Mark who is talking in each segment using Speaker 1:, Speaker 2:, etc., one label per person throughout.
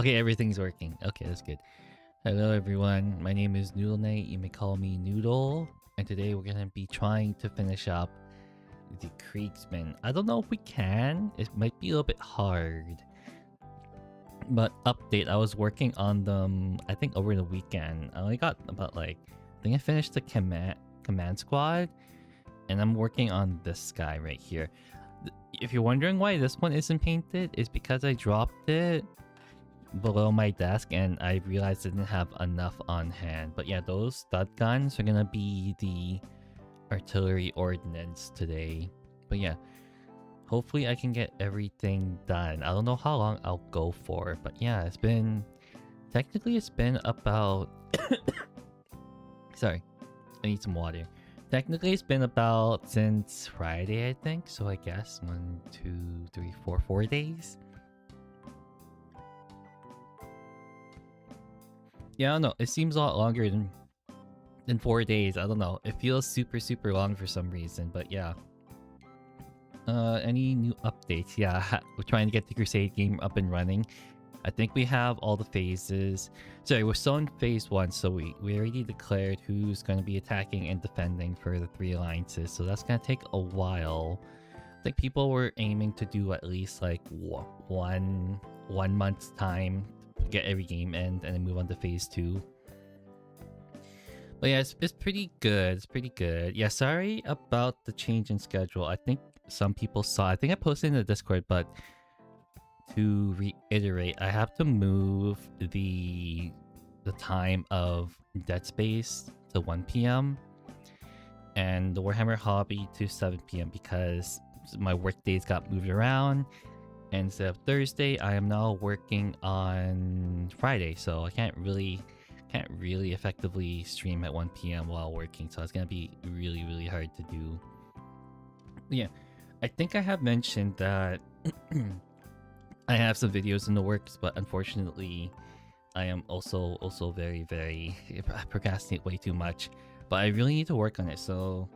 Speaker 1: Okay, everything's working. Okay, that's good. Hello everyone, my name is Noodleknite, you may call me Noodle, and today we're gonna be trying to finish up the Kriegsman. I don't know if we can, it might be a little bit hard. But update, I was working on them, I think over the weekend. I only got about I think I finished the command squad, and I'm working on this guy right here. If you're wondering why this one isn't painted, it's because I dropped it below my desk and I realized I didn't have enough on hand. But yeah, those stud guns are gonna be the artillery ordnance today. But yeah, hopefully I can get everything done. I don't know how long I'll go for, but yeah, technically it's been about sorry, I need some water. Technically it's been about since Friday, I think, so I guess 1 2 3 4 days. Yeah, I don't know. It seems a lot longer than 4 days. I don't know. It feels super long for some reason, but yeah. Any new updates? Yeah, we're trying to get the Crusade game up and running. I think we have all the phases. Sorry, we're still in phase 1, so we already declared who's going to be attacking and defending for the 3 alliances, so that's going to take a while. I think people were aiming to do at least like one month's time, get every game end, and then move on to phase 2. But yeah, it's pretty good. It's pretty good. Yeah, sorry about the change in schedule. I think some people saw. I think I posted in the Discord, but to reiterate, I have to move the time of Dead Space to 1 p.m. and the Warhammer Hobby to 7 p.m. because my work days got moved around. And instead of Thursday, I am now working on Friday, so I can't really effectively stream at 1 p.m. while working, so it's gonna be really hard to do. Yeah, I think I have mentioned that I have some videos in the works, but unfortunately, I am also very I procrastinate way too much. But I really need to work on it, so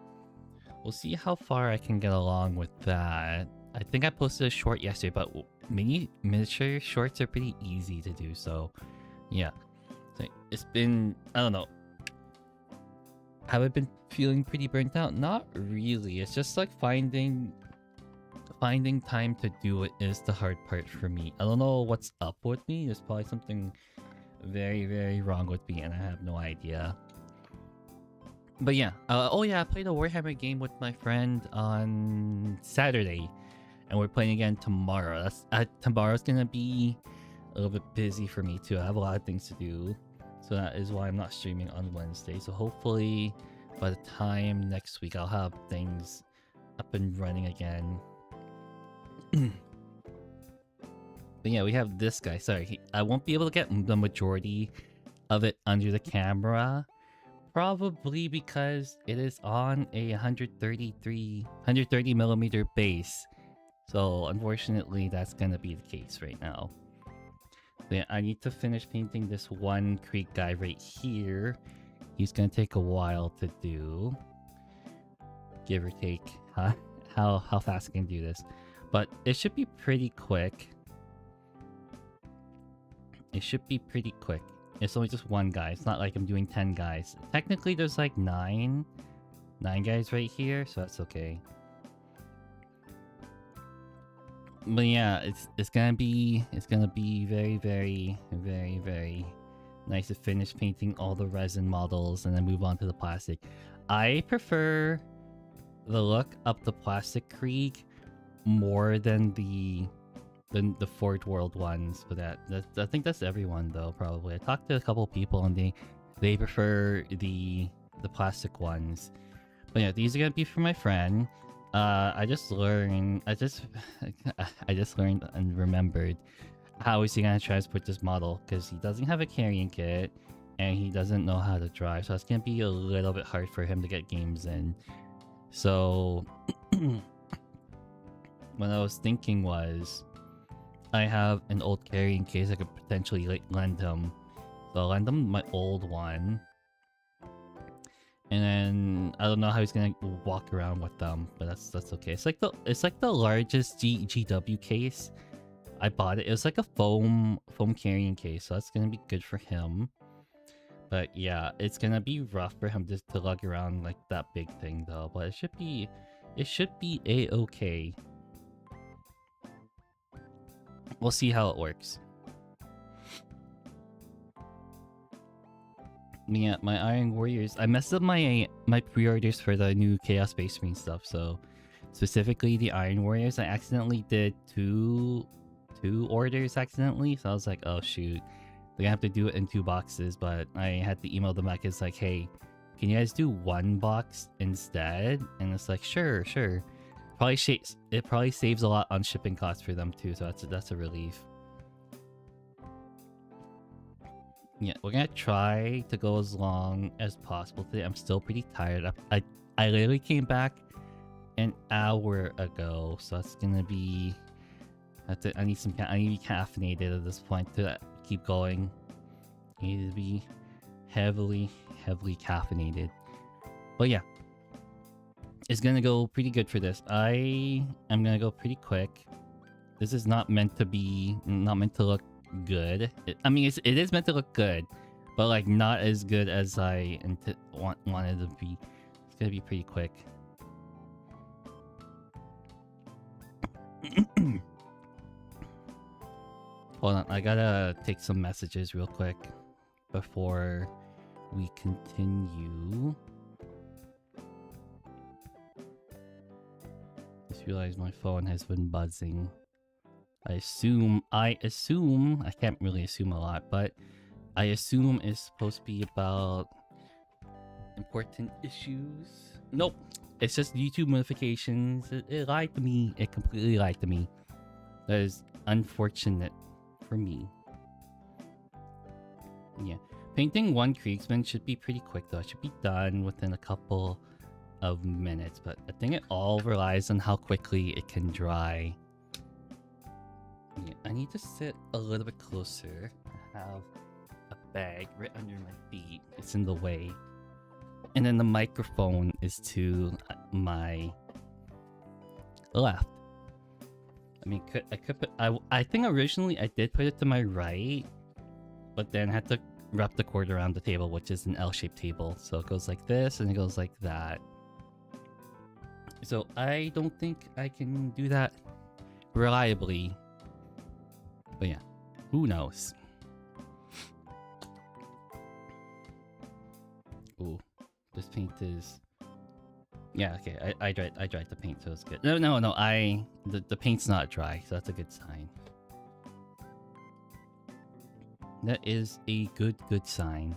Speaker 1: we'll see how far I can get along with that. I think I posted a short yesterday, but miniature shorts are pretty easy to do, so yeah. So it's been, I don't know. Have I been feeling pretty burnt out? Not really. It's just like finding time to do it is the hard part for me. I don't know what's up with me. There's probably something very wrong with me and I have no idea. But yeah. Oh yeah, I played a Warhammer game with my friend on Saturday. And we're playing again tomorrow. Tomorrow's gonna be a little bit busy for me too. I have a lot of things to do, so that is why I'm not streaming on Wednesday. So hopefully by the time next week I'll have things up and running again. But yeah, we have this guy. Sorry, I won't be able to get the majority of it under the camera, probably because it is on a 130 millimeter base. So unfortunately, that's gonna be the case right now. Then I need to finish painting this one Krieg guy right here. He's gonna take a while to do, give or take. How fast I can do this, but it should be pretty quick. It's only just one guy. It's not like I'm doing 10 guys. Technically, there's like 9 guys right here, so that's okay. But yeah, it's gonna be very nice to finish painting all the resin models and then move on to the plastic. I prefer the look of the plastic Krieg more than the Fort World ones, but I think that's everyone though, probably. I talked to a couple people and they prefer the plastic ones. But yeah, these are gonna be for my friend. I just learned and remembered how is he gonna transport this model, because he doesn't have a carrying kit and he doesn't know how to drive, so it's gonna be a little bit hard for him to get games in. So what I was thinking was, I have an old carrying case I could potentially lend him, so I'll lend him my old one. And then I don't know how he's gonna walk around with them, but that's okay. It's like the largest GW case I bought it. It was like a foam carrying case, so that's gonna be good for him. But yeah, it's gonna be rough for him just to lug around like that big thing though. But it should be a-okay. We'll see how it works. Yeah, my Iron Warriors. I messed up my pre-orders for the new Chaos Space Marine stuff. So specifically the Iron Warriors, I accidentally did two orders accidentally. So I was like, oh shoot, they're gonna have to do it in 2 boxes. But I had to email them back. It's like, hey, can you guys do 1 box instead? And it's like, sure. It probably saves a lot on shipping costs for them too. So that's a relief. Yeah, we're gonna try to go as long as possible today. I'm still pretty tired. I literally came back an hour ago, so that's gonna be. I need to be caffeinated at this point to keep going. I need to be heavily caffeinated. But yeah, it's gonna go pretty good for this. I am gonna go pretty quick. This is not meant to look good. I mean, it is meant to look good, but like not as good as I wanted to be. It's gonna be pretty quick. Hold on, I gotta take some messages real quick before we continue. Just realized my phone has been buzzing. I assume, I can't really assume a lot, but I assume it's supposed to be about important issues. Nope, it's just YouTube notifications. It lied to me. It completely lied to me. That is unfortunate for me. Yeah, painting 1 Kriegsman should be pretty quick though. It should be done within a couple of minutes, but I think it all relies on how quickly it can dry. Yeah, I need to sit a little bit closer. I have a bag right under my feet. It's in the way. And then the microphone is to my left. I mean, I could put, I think originally I did put it to my right, but then I had to wrap the cord around the table, which is an L-shaped table. So it goes like this and it goes like that. So I don't think I can do that reliably. But yeah, who knows? Ooh, this paint is... Yeah, okay, I dried the paint, so it's good. No, the paint's not dry, so that's a good sign. That is a good sign.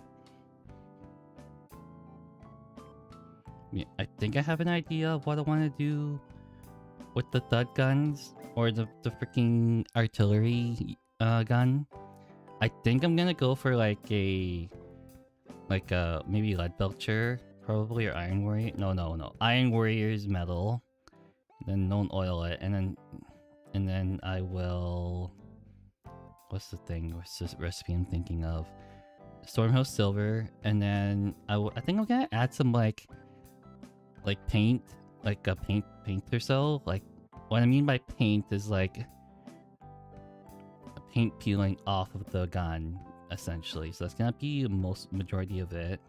Speaker 1: Yeah, I think I have an idea of what I want to do with the thud guns, or the freaking artillery gun. I think I'm gonna go for like a maybe lead belcher probably, or iron warrior. No, iron warrior's metal. Then don't oil it, and then I will. What's the thing? What's this recipe I'm thinking of? Stormhouse silver, and then I think I'm gonna add some like paint, like a paint or so. Like, what I mean by paint is like paint peeling off of the gun, essentially. So that's gonna be the majority of it.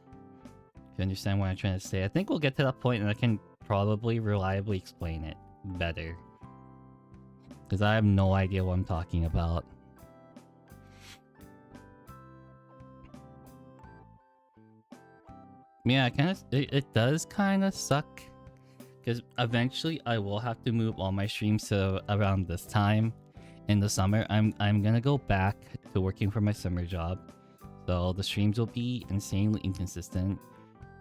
Speaker 1: If you understand what I'm trying to say, I think we'll get to that point and I can probably reliably explain it better, because I have no idea what I'm talking about. Yeah, it does kind of suck, because eventually I will have to move all my streams to around this time in the summer. I'm gonna go back to working for my summer job, so the streams will be insanely inconsistent,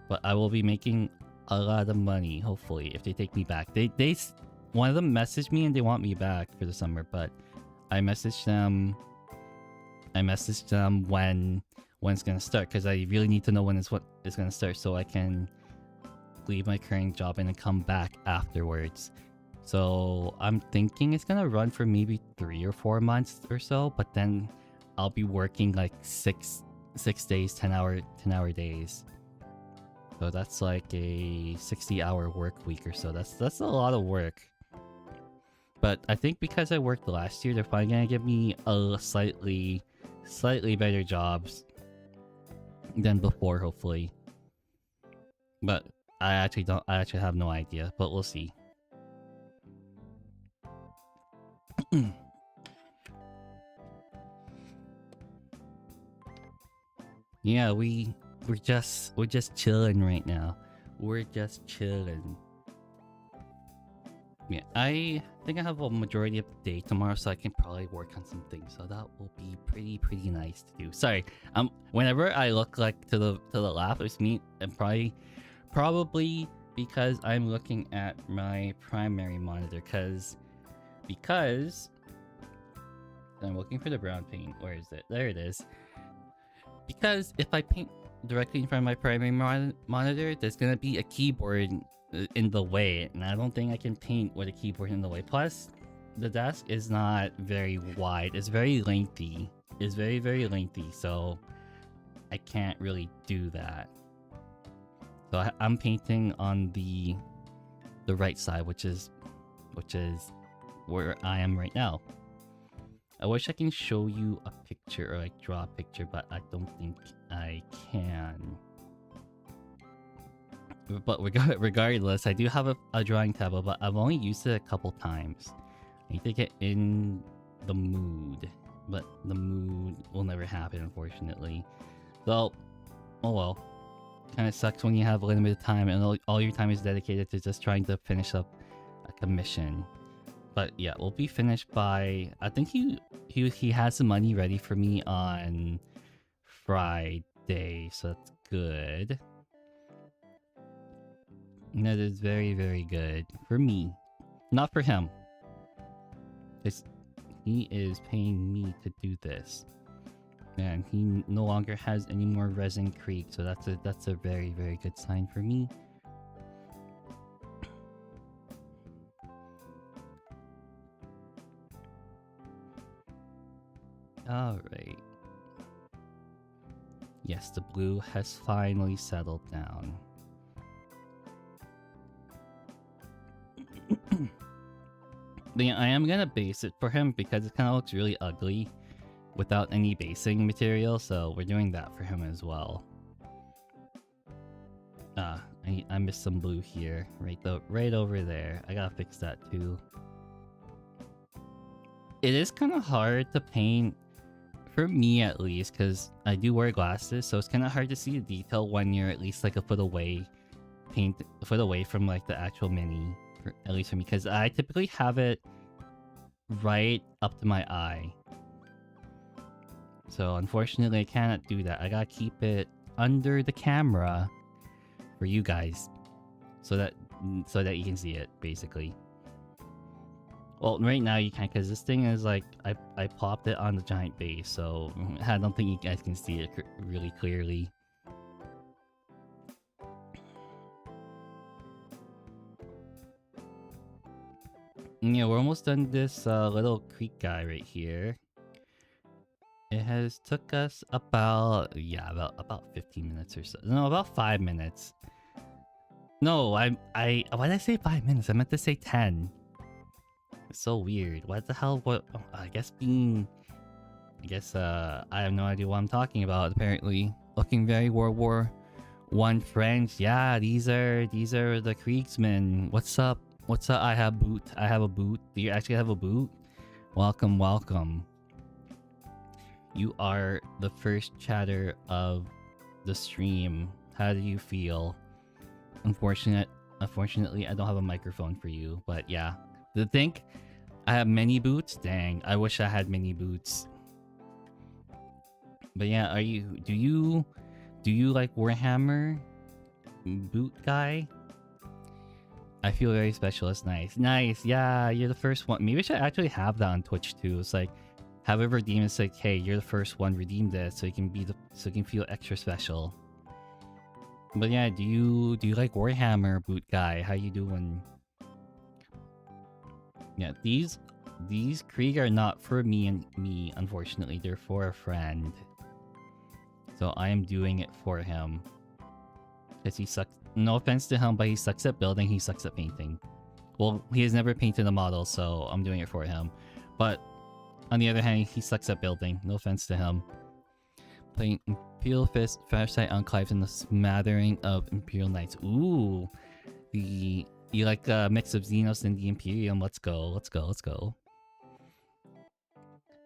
Speaker 1: but I will be making a lot of money, hopefully, if they take me back. One of them messaged me and they want me back for the summer, but I messaged them when it's gonna start, because I really need to know when it's gonna start so I can leave my current job and then come back afterwards. So I'm thinking it's gonna run for maybe 3 or 4 months or so, but then I'll be working like 6 days, 10-hour days. So that's like a 60-hour work week or so. That's a lot of work. But I think because I worked last year, they're probably gonna give me a slightly better jobs than before, hopefully. But I actually have no idea, but we'll see. Yeah, we're just chilling right now. We're just chilling. Yeah, I think I have a majority of the day tomorrow, so I can probably work on some things. So that will be pretty nice to do. Sorry, whenever I look like to the left, it's me. And probably because I'm looking at my primary monitor, because I'm looking for the brown paint. Where is it? There it is. Because if I paint directly in front of my primary monitor, there's gonna be a keyboard in the way, and I don't think I can paint with a keyboard in the way. Plus, the desk is not very wide. It's very lengthy. It's very lengthy, so I can't really do that. So I'm painting on the right side, which is where I am right now. I wish I can show you a picture or like draw a picture, but I don't think I can. But regardless, I do have a drawing tablet, but I've only used it a couple times. I need to get in the mood, but the mood will never happen, unfortunately. So, oh well. Kind of sucks when you have limited time and all your time is dedicated to just trying to finish up a commission. But yeah, we'll be finished by, I think he has some money ready for me on Friday, so that's good. And that is very good for me, not for him, because he is paying me to do this, and he no longer has any more resin Krieg, so that's a very good sign for me. Alright. Yes, the blue has finally settled down. But yeah, I am gonna base it for him because it kind of looks really ugly without any basing material, so we're doing that for him as well. I missed some blue here, right over there. I gotta fix that too. It is kind of hard to paint, for me at least, because I do wear glasses, so it's kind of hard to see the detail when you're at least like a foot away from like the actual mini, at least for me, because I typically have it right up to my eye. So unfortunately I cannot do that. I gotta keep it under the camera for you guys, so that you can see it, basically. Well, right now you can't, because this thing is like, I popped it on the giant base, so I don't think you guys can see it really clearly. Yeah, we're almost done this little creek guy right here. It has took us about 15 minutes or so. No, about 5 minutes. No, why did I say 5 minutes? I meant to say 10. It's so weird. What the hell? What? Oh, I guess I have no idea what I'm talking about. Apparently, looking very World War I French. Yeah, these are the Kriegsmen. What's up? What's up? I have a boot. Do you actually have a boot? Welcome. You are the first chatter of the stream. How do you feel? Unfortunately, I don't have a microphone for you, but yeah. To think I have many boots? Dang, I wish I had many boots. But yeah, do you like Warhammer boot guy? I feel very special. It's nice. Yeah, you're the first one. Maybe I should actually have that on Twitch too. It's like, have it redeemed. It's like, hey, you're the first one. Redeem this so you can feel extra special. But yeah, do you like Warhammer boot guy? How you doing? Yeah, these Krieg are not for me, unfortunately. They're for a friend. So I am doing it for him. Because he sucks. No offense to him, but he sucks at building, he sucks at painting. Well, he has never painted a model, so I'm doing it for him. But on the other hand, he sucks at building. No offense to him. Playing Imperial Fist, Flashlight Enclaves, and a smattering of Imperial Knights. Ooh, you like a mix of Xenos and the Imperium. Let's go, let's go, let's go.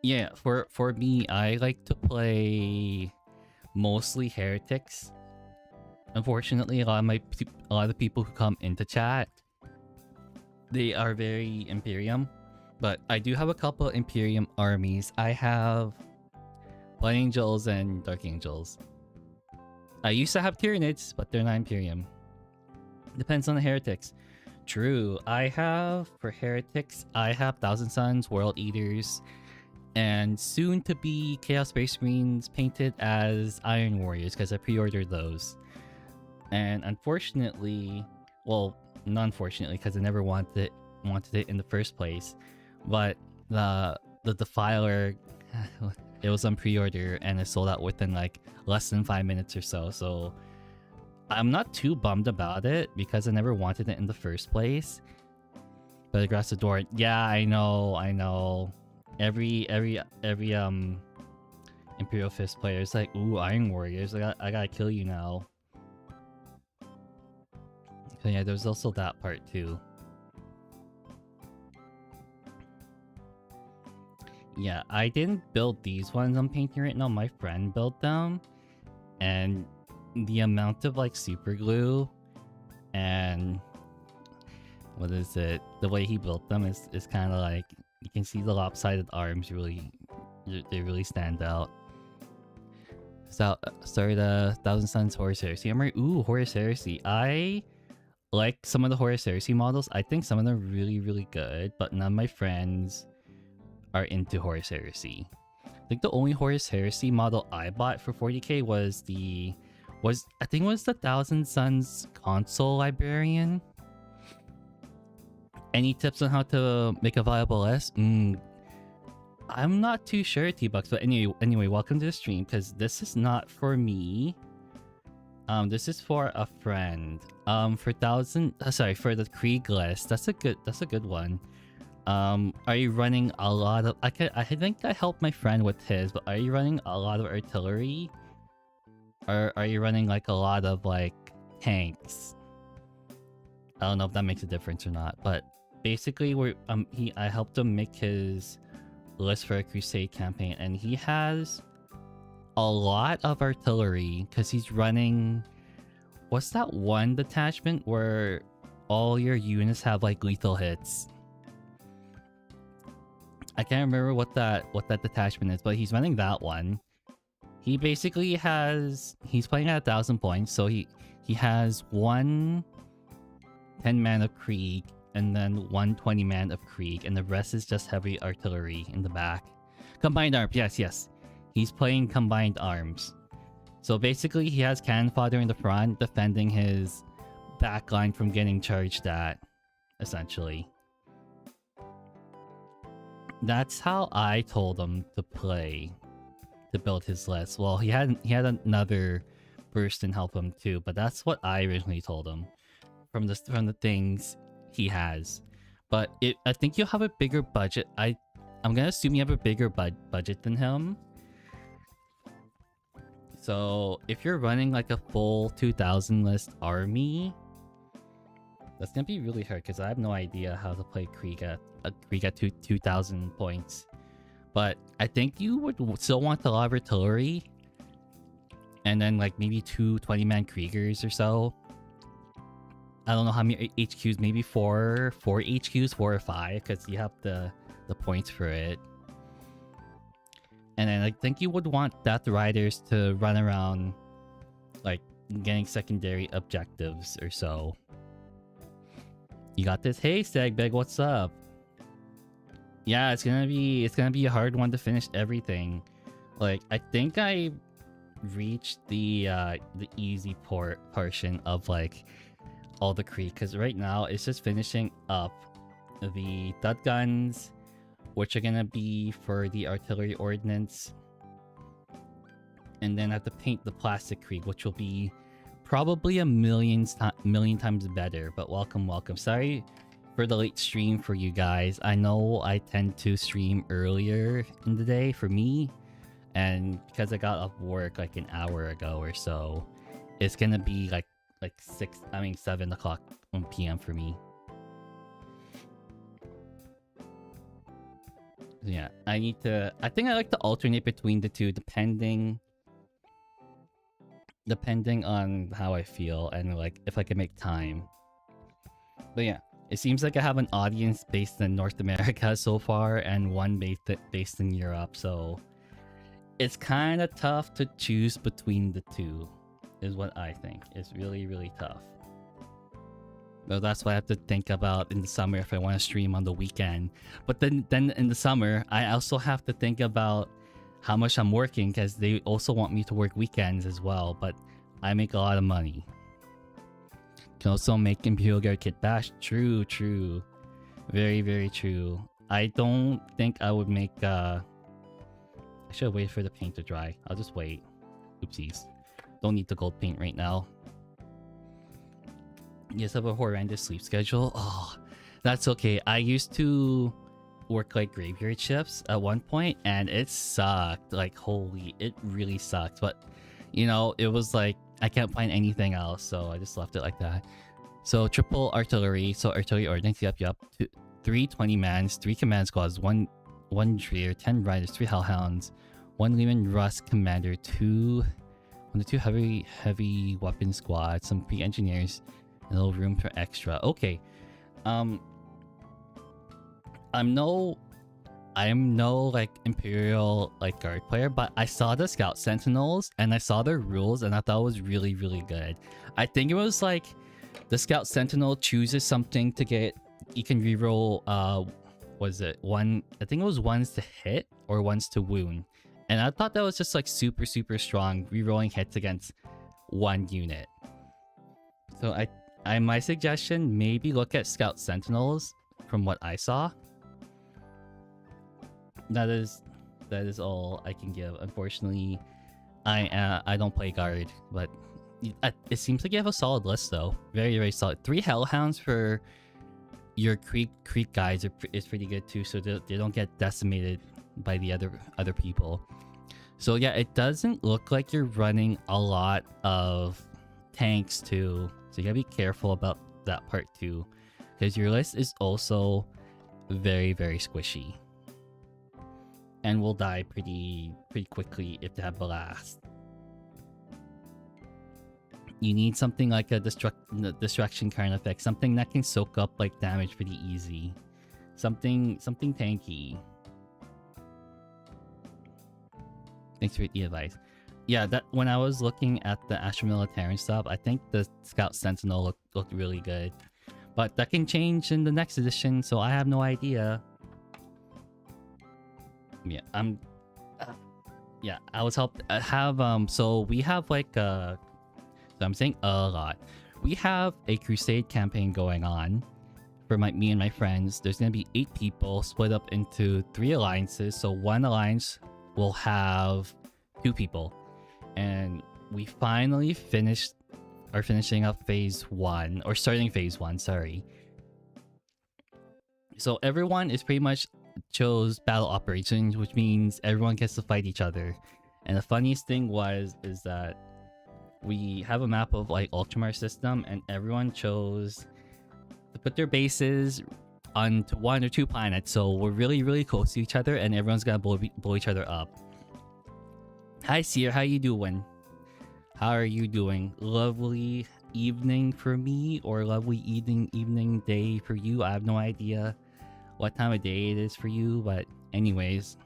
Speaker 1: Yeah, for me, I like to play mostly heretics. Unfortunately, a lot of the people who come into chat, they are very Imperium. But I do have a couple Imperium armies. I have Blood Angels and Dark Angels. I used to have Tyranids, but they're not Imperium. Depends on the heretics. True. For heretics, I have Thousand Suns, World Eaters, and soon to be Chaos Space Marines painted as Iron Warriors because I pre-ordered those. And unfortunately, well, not unfortunately, because I never wanted it in the first place, but the Defiler, it was on pre-order and it sold out within like less than 5 minutes or so. So I'm not too bummed about it because I never wanted it in the first place. But across the door, yeah, I know. Every Imperial Fist player is like, ooh, Iron Warriors, I gotta kill you now. So yeah, there's also that part too. Yeah, I didn't build these ones I'm painting right now. My friend built them, and the amount of like super glue and what is it? The way he built them is kind of like, you can see the lopsided arms they really stand out. So sorry, the Thousand Suns Horus Heresy. I'm right. Ooh, Horus Heresy. I like some of the Horus Heresy models. I think some of them are really, really good, but none of my friends are into Horus Heresy. I think the only Horus Heresy model I bought for 40k was the Thousand Suns console librarian. Any tips on how to make a viable list? I'm not too sure, T-Bucks, but anyway, welcome to the stream, because this is not for me. This is for a friend. For the Krieg list. That's a good one. Are you running a lot of... I think I helped my friend with his, but are you running a lot of artillery? Or are you running like a lot of like tanks? I don't know if that makes a difference or not, but basically I helped him make his list for a Crusade campaign, and he has a lot of artillery because he's running... What's that one detachment where all your units have like lethal hits? I can't remember what that detachment is, but he's running that one. He basically he's playing at 1,000 points, so he has 1 10-man of Krieg and then 1 20-man of Krieg, and the rest is just heavy artillery in the back. Combined arms, yes. He's playing combined arms. So basically he has cannon fodder in the front, defending his back line from getting charged at, essentially. That's how I told him to play, to build his list. Well, he had another person help him too, but that's what I originally told him from the things he has. But I think you'll have a bigger budget. I'm gonna assume you have a bigger budget than him. So if you're running like a full 2,000 list army, that's gonna be really hard because I have no idea how to play Krieg at 2,000 points. But I think you would still want a lot of artillery, and then like maybe 2 20-man Kriegers or so. I don't know how many HQs, maybe 4 HQs, 4 or 5, because you have the points for it. And then I think you would want Death Riders to run around, like, getting secondary objectives or so. You got this? Hey, Stagbeg, what's up? Yeah, it's gonna be a hard one to finish everything. Like, I think I reached the easy portion of like all the Krieg, because right now it's just finishing up the dud guns, which are gonna be for the artillery ordnance, and then I have to paint the plastic Krieg, which will be probably a million times better. But welcome. Sorry for the late stream for you guys. I know I tend to stream earlier in the day for me, and because I got off work like an hour ago or so, it's gonna be like 7 o'clock p.m. for me. Yeah, I think I like to alternate between the two depending on how I feel and like if I can make time. But yeah, it seems like I have an audience based in North America so far and one based in Europe, so it's kind of tough to choose between the two, is what I think. It's really, really tough. So that's what I have to think about in the summer if I want to stream on the weekend. But then in the summer, I also have to think about how much I'm working because they also want me to work weekends as well. But I make a lot of money. Can also make Imperial Guard Kit Bash. True, true. Very, very true. I don't think I would make... I should wait for the paint to dry. I'll just wait. Oopsies. Don't need the gold paint right now. Yes, I have a horrendous sleep schedule. Oh, that's okay. I used to work like graveyard shifts at one point and it sucked. Like, holy, it really sucked. But, you know, it was like, I can't find anything else, so I just left it like that. So, triple artillery. So, artillery ordnance. Yep. 3 20-mans, 3 command squads, 1 Dreer, 10 riders, 3 hellhounds, 1 Lehman Russ commander, 2 heavy weapon squads, some pre-engineers, and a little room for extra. Okay. I'm no like Imperial like guard player, but I saw the Scout Sentinels and I saw their rules and I thought it was really, really good. I think it was like the Scout Sentinel chooses something to get, you can reroll was it one, I think it was ones to hit or ones to wound. And I thought that was just like super, super strong, rerolling hits against one unit. So my suggestion, maybe look at Scout Sentinels from what I saw. That is all I can give. Unfortunately, I don't play guard, but it seems like you have a solid list though. Very, very solid. 3 hellhounds for your Krieg guys is pretty good too, so they don't get decimated by the other people. So yeah, it doesn't look like you're running a lot of tanks too, so you gotta be careful about that part too, because your list is also very, very squishy and will die pretty quickly if they have blast. You need something like a destruction kind of effect, something that can soak up like damage pretty easy, something tanky. Thanks for the advice. Yeah, that when I was looking at the Astro Military stuff, I think the Scout Sentinel looked really good, but that can change in the next edition, so I have no idea. Yeah, yeah, I was helped. I have so we have like so I'm saying a lot. We have a crusade campaign going on for me and my friends. There's gonna be 8 people split up into 3 alliances. So one alliance will have 2 people, and we finally finishing up phase 1, or starting phase 1. Sorry. So everyone is pretty much chose battle operations, which means everyone gets to fight each other. And the funniest thing is that we have a map of like Ultramar system, and everyone chose to put their bases onto 1 or 2 planets, so we're really, really close to each other, and everyone's gonna blow each other up. Hi Seer, how you doing? How are you doing? Lovely evening for me, or lovely evening day for you. I have no idea what time of day it is for you, but anyways,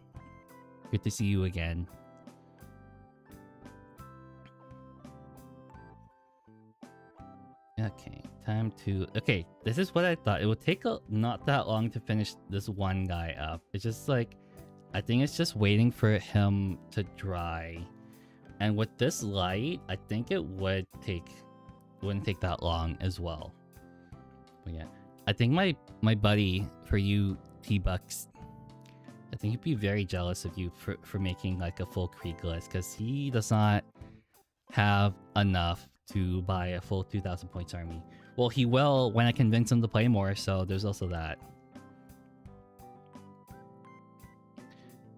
Speaker 1: good to see you again. Okay, time to... Okay, this is what I thought. It would take not that long to finish this one guy up. It's just like... I think it's just waiting for him to dry. And with this light, I think it wouldn't take that long as well. But yeah, I think my buddy, for you T-Bucks, I think he'd be very jealous of you for making like a full Krieg list, because he does not have enough to buy a full 2,000 points army. Well, he will when I convince him to play more, so there's also that.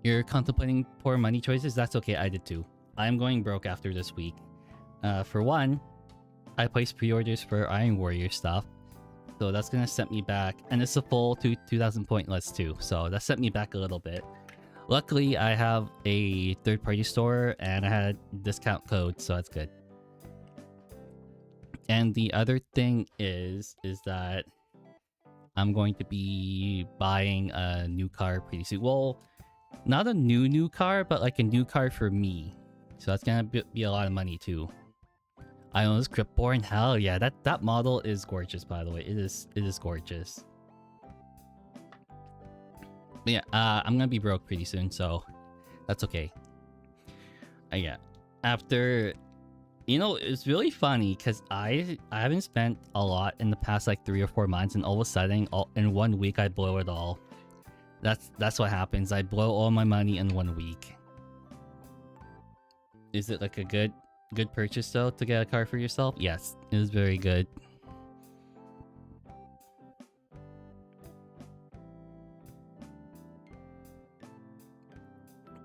Speaker 1: You're contemplating poor money choices? That's okay, I did too. I'm going broke after this week. For one, I placed pre-orders for Iron Warrior stuff, so that's gonna set me back, and it's a full 2,000 point list too, so that set me back a little bit. Luckily, I have a third-party store, and I had discount code, so that's good. And the other thing is that I'm going to be buying a new car pretty soon. Well, not a new car, but like a new car for me. So that's gonna be a lot of money too. I own this Cryptborn. Hell yeah, that model is gorgeous, by the way. It is gorgeous. But yeah, I'm gonna be broke pretty soon, so that's okay. Yeah, after, you know, it's really funny because I haven't spent a lot in the past like 3 or 4 months, and all of a sudden, in 1 week, I blow it all. That's what happens. I blow all my money in 1 week. Is it like a good purchase though to get a car for yourself? Yes, it is very good.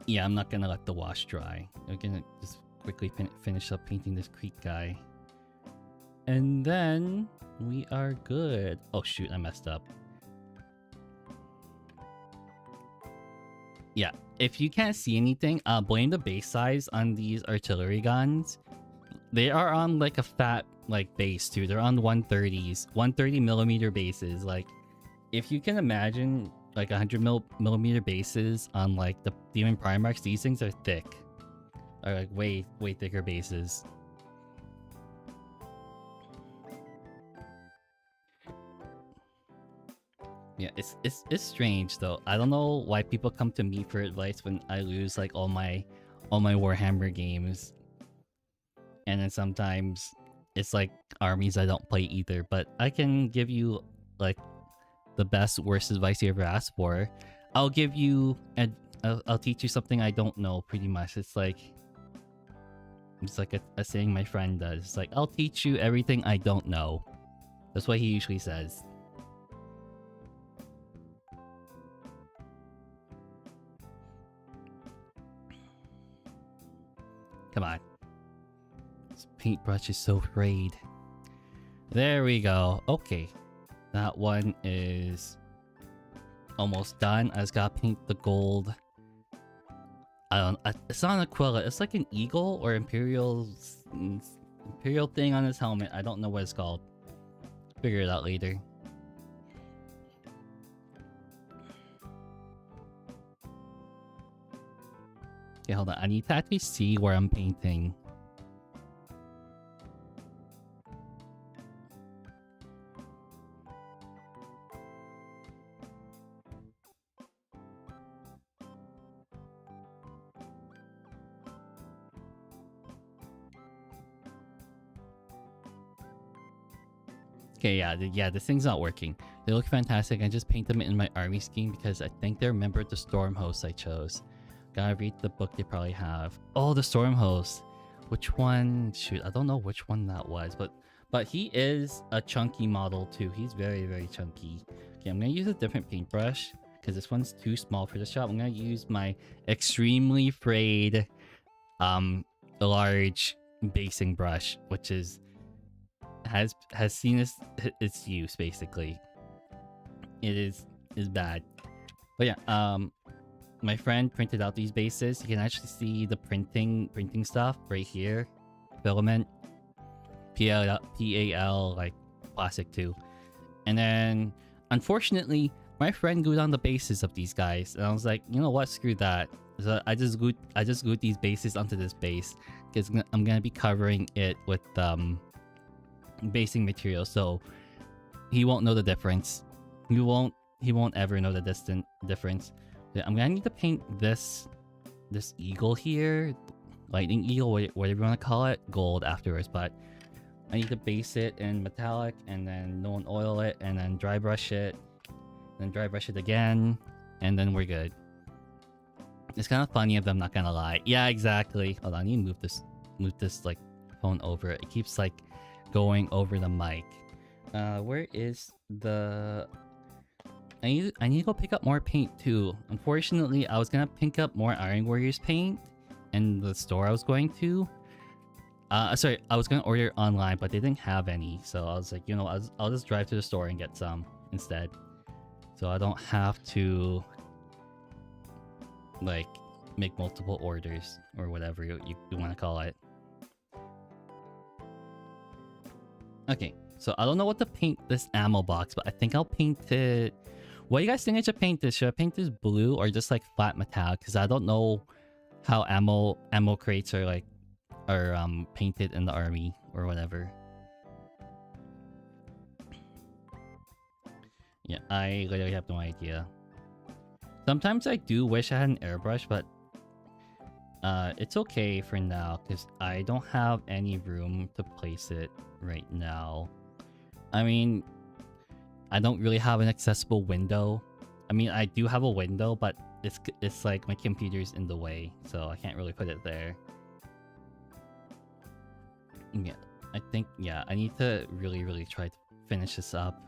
Speaker 1: Yeah, I'm not gonna let the wash dry. We're gonna just quickly finish up painting this Krieg guy, and then we are good. Oh shoot, I messed up. Yeah, if you can't see anything, blame the base size on these artillery guns. They are on like a fat like base too. They're on 130s, 130 millimeter bases. Like, if you can imagine like 100 millimeter bases on like the Demon Primarchs, these things are thick. Are like way thicker bases. Yeah, it's strange though. I don't know why people come to me for advice when I lose like all my Warhammer games. And then sometimes it's like armies I don't play either, but I can give you like the best worst advice you ever asked for. I'll give you and I'll teach you something I don't know, pretty much. It's like a saying my friend does. It's like, I'll teach you everything I don't know. That's what he usually says. Come on. This paintbrush is so frayed. There we go. Okay. That one is almost done. I just gotta paint the gold. It's not an Aquila. It's like an eagle or imperial thing on his helmet. I don't know what it's called. Figure it out later. Okay, hold on. I need to actually see where I'm painting. Okay, yeah, this thing's not working. They look fantastic. I just paint them in my army scheme because I think they remembered the storm host I chose. Gotta read the book they probably have. Oh, the storm host. Which one? Shoot, I don't know which one that was, but he is a chunky model too. He's very, very chunky. Okay, I'm gonna use a different paintbrush because this one's too small for this job. I'm gonna use my extremely frayed, large basing brush, which is has seen its use basically. It is bad, but yeah. My friend printed out these bases. You can actually see the printing stuff right here. Filament, PAL, like plastic too. And then, unfortunately, my friend glued on the bases of these guys, and I was like, you know what? Screw that. So I just glued these bases onto this base because I'm gonna be covering it with basing material, so he won't know the difference. He won't ever know the difference. I'm gonna need to paint this eagle here, lightning eagle, whatever you want to call it, gold afterwards. But I need to base it in metallic and then no one oil it and then dry brush it, then dry brush it again, and then we're good. It's kind of funny of them, not gonna lie. Yeah, exactly. Hold on, I need to move this like microphone over it. It keeps like going over the mic. Where is the... I need to go pick up more paint too. Unfortunately, I was gonna pick up more Iron Warriors paint in the store I was going to. Sorry, I was gonna order online, but they didn't have any. So I was like, you know, I'll just drive to the store and get some instead. So I don't have to like make multiple orders or whatever you want to call it. Okay, so I don't know what to paint this ammo box, but I think I'll paint it... What do you guys think I should paint this? Should I paint this blue or just like flat metallic? Because I don't know how ammo crates are like painted in the army or whatever. Yeah, I literally have no idea. Sometimes I do wish I had an airbrush, but it's okay for now because I don't have any room to place it right now. I mean, I don't really have an accessible window. I mean, I do have a window, but it's like my computer's in the way, so I can't really put it there. Yeah, I think, yeah, I need to really try to finish this up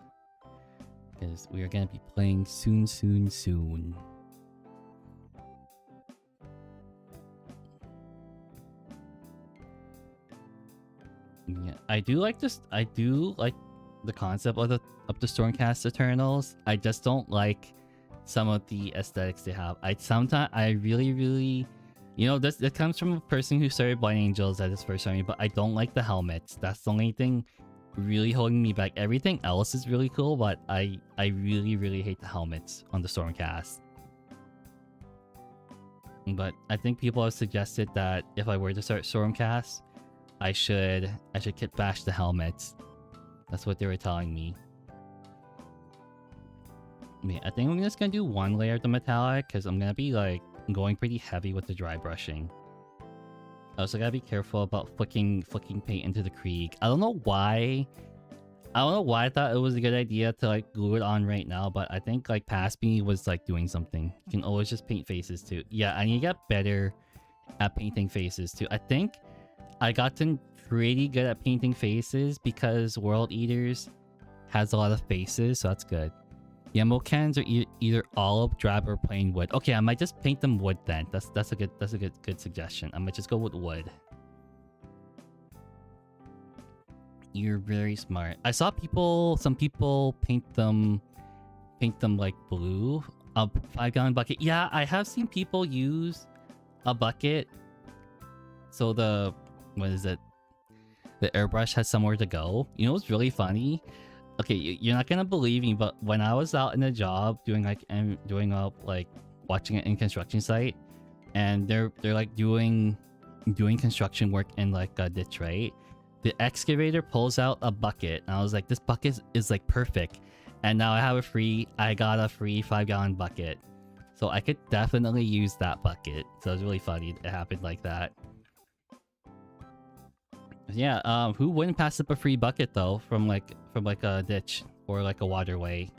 Speaker 1: because we are gonna be playing soon. Yeah, I do like this. I do like the concept of the Stormcast Eternals. I just don't like some of the aesthetics they have. I really, you know, that comes from a person who started Blind Angels at his first army, but I don't like the helmets. That's the only thing really holding me back. Everything else is really cool, but I really hate the helmets on the Stormcast. But I think people have suggested that if I were to start Stormcast, I should kit bash the helmets. That's what they were telling me. Yeah, I think I'm just gonna do one layer of the metallic because I'm gonna be like going pretty heavy with the dry brushing. I also gotta be careful about flicking paint into the Krieg. I don't know why I thought it was a good idea to like glue it on right now, but I think like past me was like doing something. You can always just paint faces too. Yeah, I need to get better at painting faces too. I think I gotten pretty good at painting faces because World Eaters has a lot of faces, so that's good. The ammo cans are either olive, drab, or plain wood. Okay, I might just paint them wood then. That's a good suggestion. I might just go with wood. You're very smart. I saw some people paint them like blue. A 5-gallon bucket. Yeah, I have seen people use a bucket. So what is it? The airbrush has somewhere to go. You know what's really funny? Okay, you're not gonna believe me, but when I was out in a job doing watching it in construction site, and they're like doing construction work in like a ditch, right? The excavator pulls out a bucket, and I was like, this bucket is like perfect. And now I got a free 5-gallon bucket, so I could definitely use that bucket. So it's really funny it happened like that. Yeah, who wouldn't pass up a free bucket though from like a ditch or like a waterway?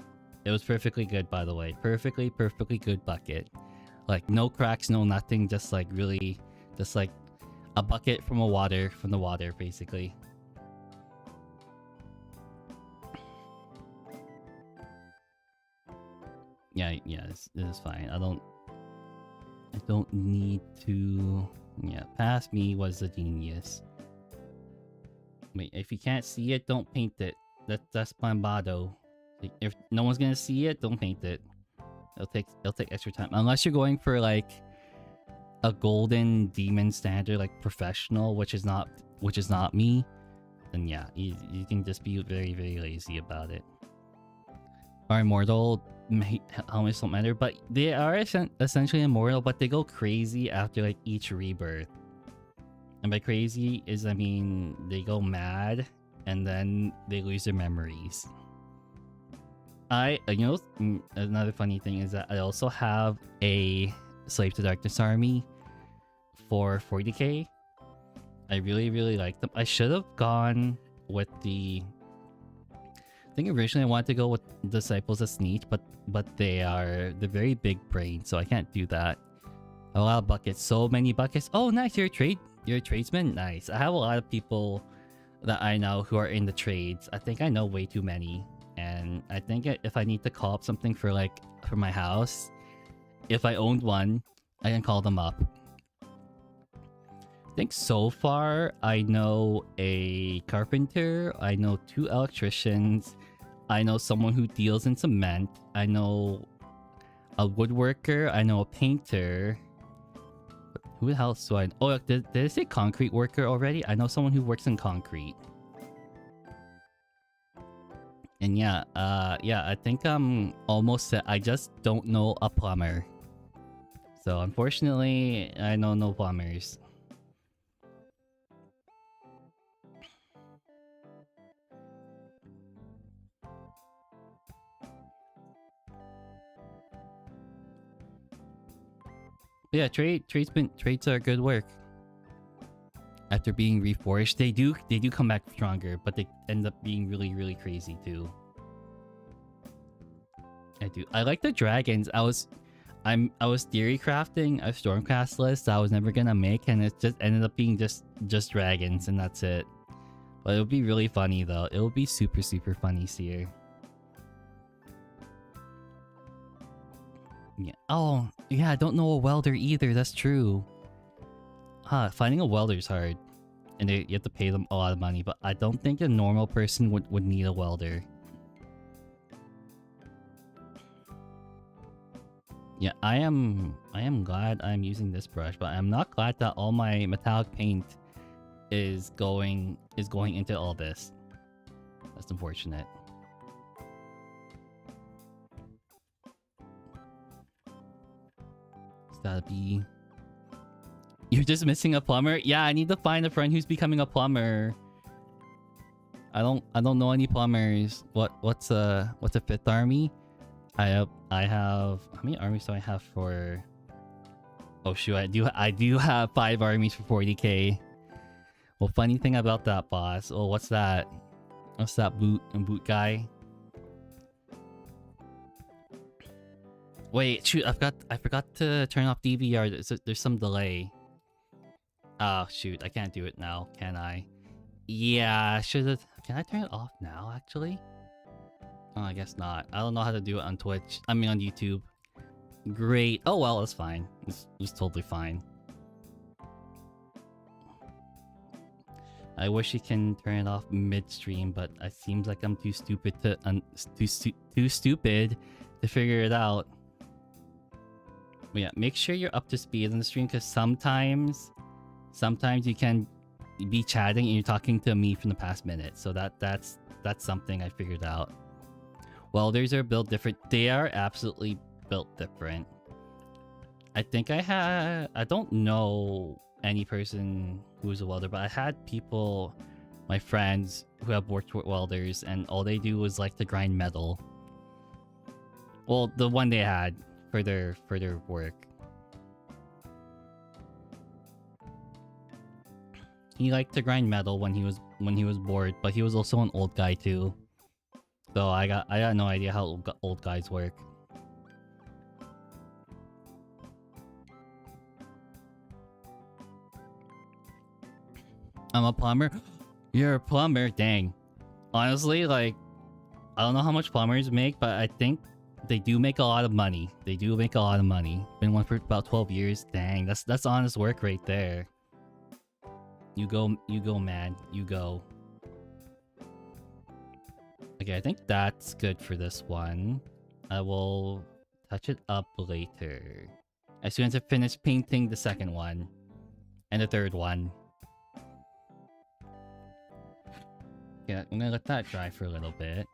Speaker 1: It was perfectly good, by the way. Perfectly good bucket. Like no cracks, no nothing, just like really just like a bucket from the water basically. Yeah, this is fine. I don't need to. Yeah, past me was a genius. Wait, if you can't see it, don't paint it. That's my motto. If no one's gonna see it, don't paint it. It'll take extra time. Unless you're going for like a golden demon standard, like professional, which is not me, then yeah, you can just be very lazy about it. Our immortal helmets don't matter, but they are essentially immortal, but they go crazy after like each rebirth. And by crazy is, I mean, they go mad and then they lose their memories. You know, another funny thing is that I also have a Slave to Darkness army for 40k. I really like them. I should have gone with I think originally I wanted to go with Disciples of Sneech, but they're very big brain, so I can't do that. A lot of buckets, so many buckets. Oh, nice, you're a trade You're a tradesman? Nice. I have a lot of people that I know who are in the trades. I think I know way too many. And I think if I need to call up something for like for my house, if I owned one, I can call them up. I think so far I know a carpenter, I know 2 electricians, I know someone who deals in cement, I know a woodworker, I know a painter. Who else do I know? Oh, did I say concrete worker already? I know someone who works in concrete. And yeah, I think I'm almost set. I just don't know a plumber. So unfortunately, I know no plumbers. But yeah, trades are good work. After being reforged, they do come back stronger, but they end up being really crazy too. I like the dragons. I was theory crafting a stormcast list that I was never gonna make, and it just ended up being just dragons, and that's it. But it'll be really funny though. It'll be super funny, Seer. Yeah. Oh, yeah, I don't know a welder either, that's true. Finding a welder is hard. And you have to pay them a lot of money, but I don't think a normal person would need a welder. Yeah, I am glad I'm using this brush, but I'm not glad that all my metallic paint is going into all this. That's unfortunate. It's gotta be... You're just missing a plumber? Yeah, I need to find a friend who's becoming a plumber. I don't know any plumbers. What's a 5th army? I have how many armies do I have for... Oh shoot, I do have 5 armies for 40k. Well, funny thing about that, boss. Oh, what's that? What's that boot guy? Wait, shoot, I forgot to turn off DVR. There's some delay. Oh shoot, I can't do it now, can I? Yeah, should've... Can I turn it off now, actually? Oh, I guess not. I don't know how to do it on Twitch. I mean, on YouTube. Great. Oh well, it's fine. It's totally fine. I wish you can turn it off midstream, but it seems like I'm too stupid to too stupid to figure it out. But yeah, make sure you're up to speed on the stream, because sometimes you can be chatting and you're talking to me from the past minute. So that's something I figured out. Welders are built different. They are absolutely built different. I think I don't know any person who's a welder, but I had people, my friends, who have worked with welders, and all they do was like to grind metal. Well, the one they had for their work. He liked to grind metal when he was bored, but he was also an old guy too. So I got no idea how old guys work. I'm a plumber. You're a plumber? Dang. Honestly, like, I don't know how much plumbers make, but I think they do make a lot of money. They do make a lot of money. Been one for about 12 years. Dang, that's honest work right there. You go, man. You go. Okay, I think that's good for this one. I will touch it up later. As soon as I finish painting the second one. And the third one. Yeah, I'm gonna let that dry for a little bit.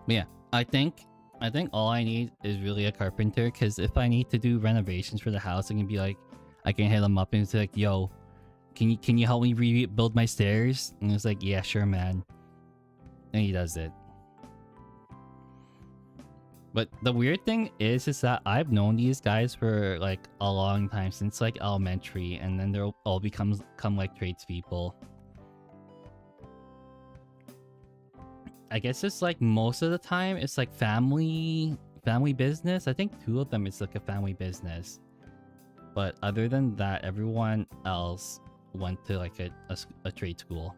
Speaker 1: But yeah, I think all I need is really a carpenter, because if I need to do renovations for the house, I can be like, I can hit him up and it's like, yo, can you help me rebuild my stairs? And it's like, yeah, sure, man. And he does it. But the weird thing is that I've known these guys for like a long time, since like elementary, and then they'll all become like tradespeople. I guess it's like most of the time it's like family family business. I think 2 of them is like a family business. But other than that, everyone else went to like a trade school.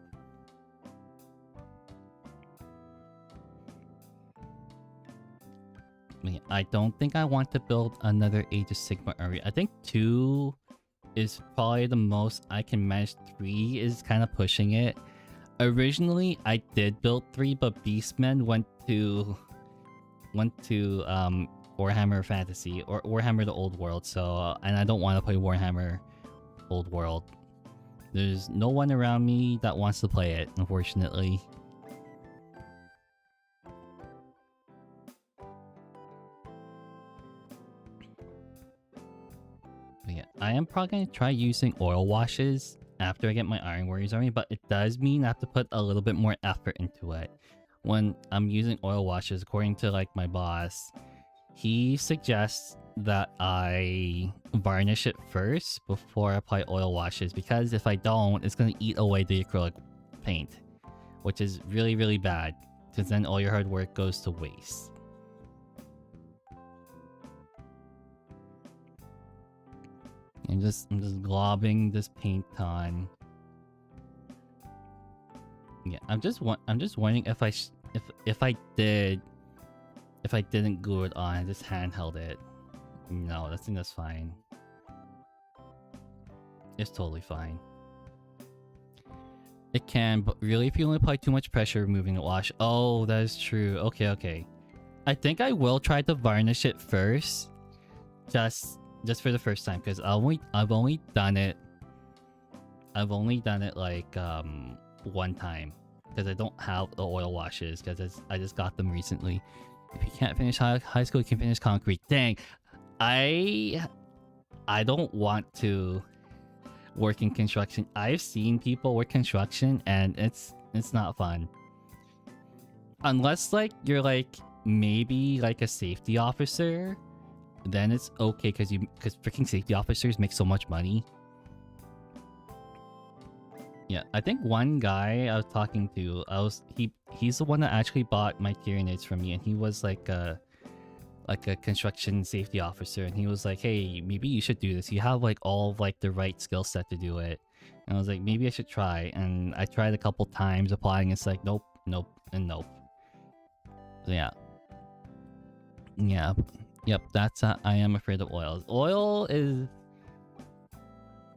Speaker 1: I don't think I want to build another Age of Sigmar army. I think 2 is probably the most I can manage. 3 is kind of pushing it. Originally, I did build 3, but Beastmen went to Warhammer Fantasy or Warhammer the Old World. So, and I don't want to play Warhammer Old World. There's no one around me that wants to play it, unfortunately. Yeah, I am probably going to try using oil washes after I get my Iron Warriors army, but it does mean I have to put a little bit more effort into it. When I'm using oil washes, according to like my boss, he suggests that I varnish it first before I apply oil washes, because if I don't, it's going to eat away the acrylic paint, which is really, really bad, because then all your hard work goes to waste. I'm just globbing this paint on. Yeah, I'm just wondering if I didn't glue it on, I just handheld it. No, I think that's fine. It's totally fine. It can, but really, if you only apply too much pressure, removing the wash. Oh, that is true. Okay. I think I will try to varnish it first, just for the first time, because I've only done it like 1 time, because I don't have the oil washes, because I just got them recently. If you can't finish high school, you can finish concrete. Dang, I don't want to work in construction. I've seen people work construction, and it's not fun. Unless like you're like maybe like a safety officer, then it's okay, because freaking safety officers make so much money. Yeah, I think one guy I was talking to, he's the one that actually bought my Tyranids from me, and he was like a construction safety officer, and he was like, hey, maybe you should do this. You have like all of like the right skill set to do it. And I was like, maybe I should try. And I tried a couple times applying. It's like nope, and nope. So yeah. Yep, that's I am afraid of oils. Oil is,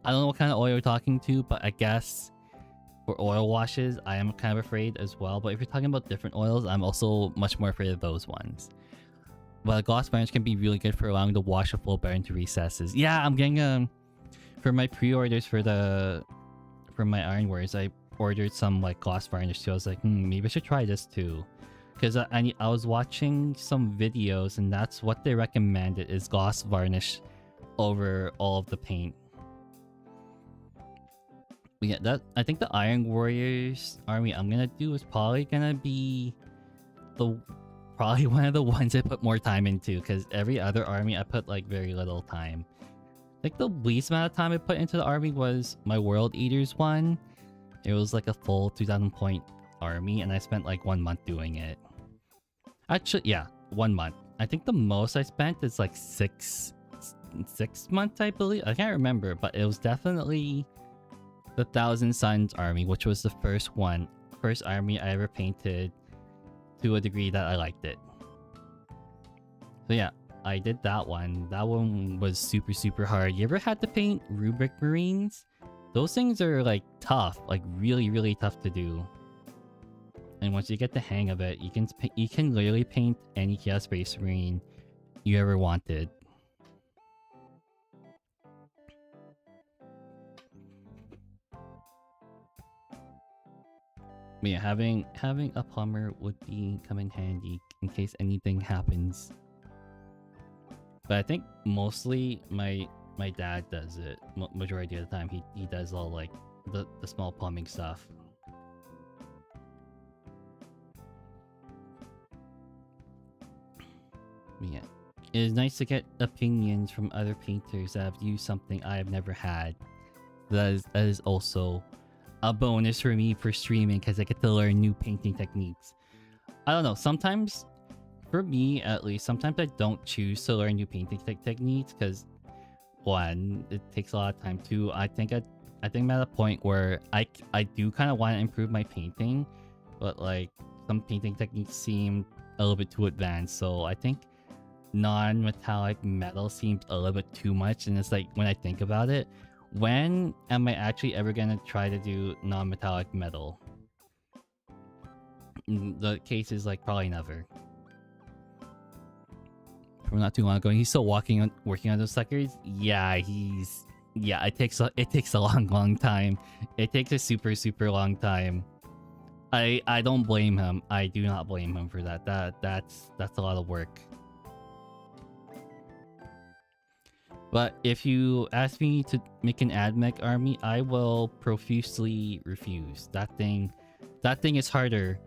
Speaker 1: I don't know what kind of oil you're talking to, but I guess for oil washes, I am kind of afraid as well. But if you're talking about different oils, I'm also much more afraid of those ones. But gloss varnish can be really good for allowing the wash to flow better into recesses. Yeah, I'm getting for my pre-orders for my Iron Warriors, I ordered some like gloss varnish too. I was like, maybe I should try this too. Because I was watching some videos, and that's what they recommended, is gloss varnish over all of the paint. But yeah, I think the Iron Warriors army I'm gonna do is probably gonna be probably one of the ones I put more time into, because every other army I put like very little time. I think the least amount of time I put into the army was my World Eaters one. It was like a full 2,000 point army, and I spent like 1 month doing it. Actually, yeah, 1 month. I think the most I spent is like 6 months, I believe. I can't remember, but it was definitely the Thousand Suns army, which was the first army I ever painted to a degree that I liked it. So yeah, I did that one. That one was super, super hard. You ever had to paint Rubric Marines? Those things are like tough, like really, really tough to do. And once you get the hang of it, you can literally paint any Chaos Space Marine you ever wanted. But yeah, having a plumber would come in handy in case anything happens. But I think mostly my dad does it. Majority of the time, he does all like the small plumbing stuff. Yeah, it is nice to get opinions from other painters that have used something I have never had. That is also a bonus for me for streaming, because I get to learn new painting techniques. I don't know, sometimes for me at least, sometimes I don't choose to learn new painting techniques because one, it takes a lot of time. Two, I think I'm at a point where I do kind of want to improve my painting, but like some painting techniques seem a little bit too advanced. So I think non-metallic metal seems a little bit too much. And it's like, when I think about it, when am I actually ever gonna try to do non-metallic metal? The case is like probably never. From not too long ago, he's still working on those suckers. Yeah, it takes a long time. It takes a super long time. I don't blame him. I do not blame him for that. That's a lot of work. But if you ask me to make an AdMech army, I will profusely refuse. That thing is harder,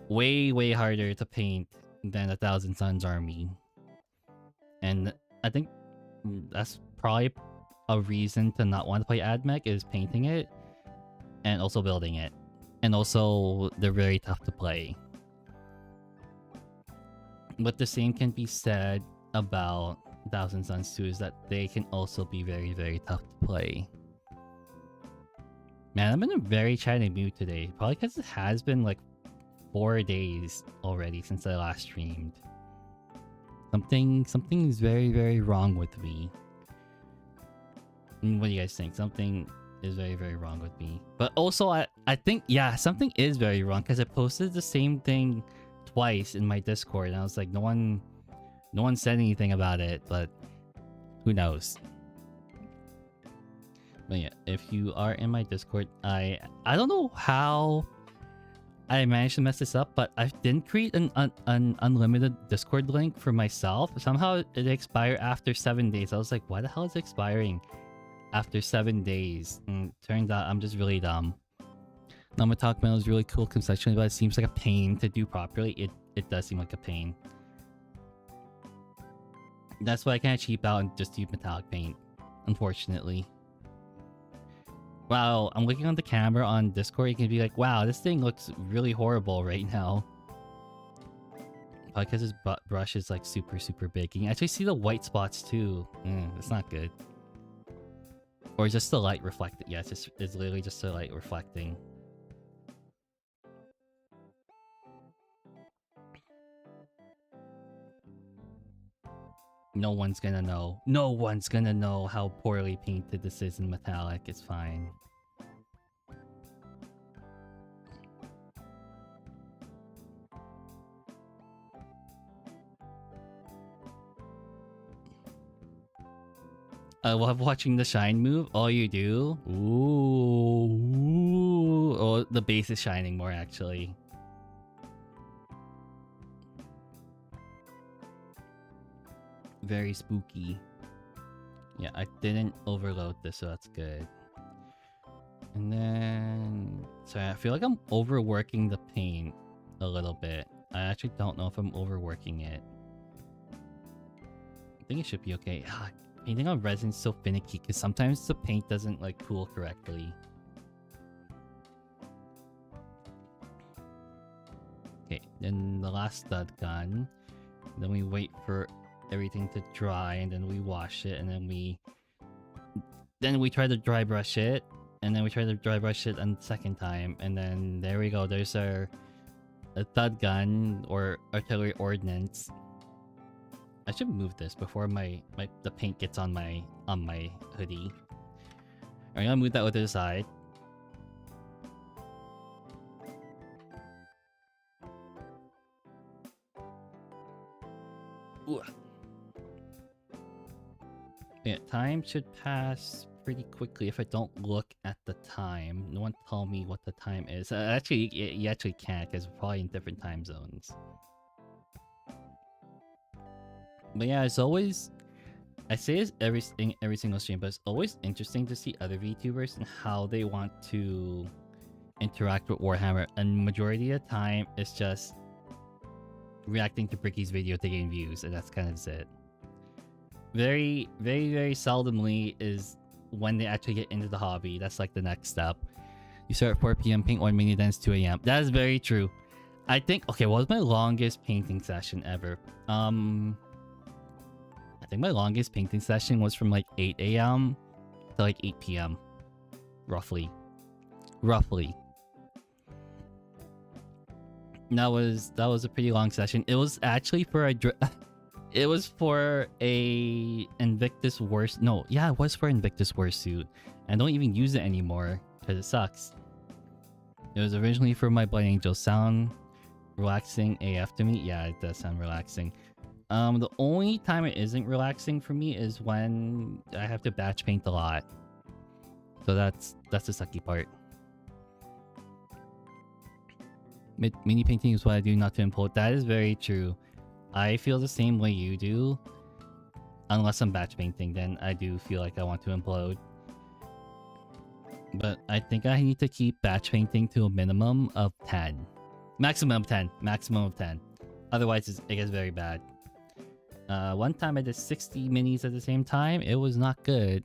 Speaker 1: way harder to paint than a Thousand Suns army. And I think that's probably a reason to not want to play AdMech, is painting it and also building it. And also, they're very tough to play. But the same can be said about Thousand Suns too, is that they can also be very tough to play. Man, I'm in a very chatty mood today. Probably because it has been like 4 days already since I last streamed. Something is very wrong with me. What do you guys think? Something is very wrong with me. But also, I think, yeah, something is very wrong because I posted the same thing twice in my Discord, and I was like, no one said anything about it, but who knows? But yeah, if you are in my Discord, I don't know how I managed to mess this up, but I didn't create an unlimited Discord link for myself. Somehow it expired after 7 days. I was like, why the hell is it expiring after 7 days? And turns out I'm just really dumb. Non-metallic metal is really cool conceptually, but it seems like a pain to do properly. It does seem like a pain. That's why I kind of cheap out and just use metallic paint, unfortunately. Wow, I'm looking on the camera on Discord. You can be like, wow, this thing looks really horrible right now. Probably because his brush is like super big. You can actually see the white spots too. It's not good. Or just the light reflecting. Yeah, it's literally just the light reflecting. No one's gonna know. No one's gonna know how poorly painted this is in metallic. It's fine. While watching the shine move, all you do? Ooh. Oh, the base is shining more actually. Very spooky. Yeah, I didn't overload this, so that's good. And then... Sorry, I feel like I'm overworking the paint a little bit. I actually don't know if I'm overworking it. I think it should be okay. Painting on resin is so finicky because sometimes the paint doesn't like cool correctly. Okay, then the last stud gun. Then we wait for everything to dry, and then we wash it, and then we try to dry brush it, and then we try to dry brush it a second time, and then there we go. There's a thud gun or artillery ordnance. I should move this before the paint gets on my hoodie. I'm gonna move that over to the side. Ooh. Yeah, time should pass pretty quickly if I don't look at the time. No one tell me what the time is. Actually, you actually can't because we're probably in different time zones. But yeah, it's always... I say this every single stream, but it's always interesting to see other VTubers and how they want to interact with Warhammer. And majority of the time, it's just reacting to Bricky's video to gain views, and that's kind of it. Very seldomly is when they actually get into the hobby. That's like the next step. You start at 4 p.m, paint 1 mini, then it's 2 a.m. That is very true. I think, okay, what was my longest painting session ever? I think my longest painting session was from like 8 a.m. to like 8 p.m. Roughly. That was a pretty long session. It was actually for it was for a Invictus War. No, yeah, it was for Invictus Warsuit. I don't even use it anymore because it sucks. It was originally for my Blood Angel. Sound relaxing AF to me? Yeah, it does sound relaxing. The only time it isn't relaxing for me is when I have to batch paint a lot. So that's the sucky part. Mini painting is what I do not to implode. That is very true. I feel the same way you do. Unless I'm batch painting, then I do feel like I want to implode. But I think I need to keep batch painting to a minimum of 10. Maximum of 10. Maximum of 10. Otherwise, it gets very bad. One time I did 60 minis at the same time. It was not good.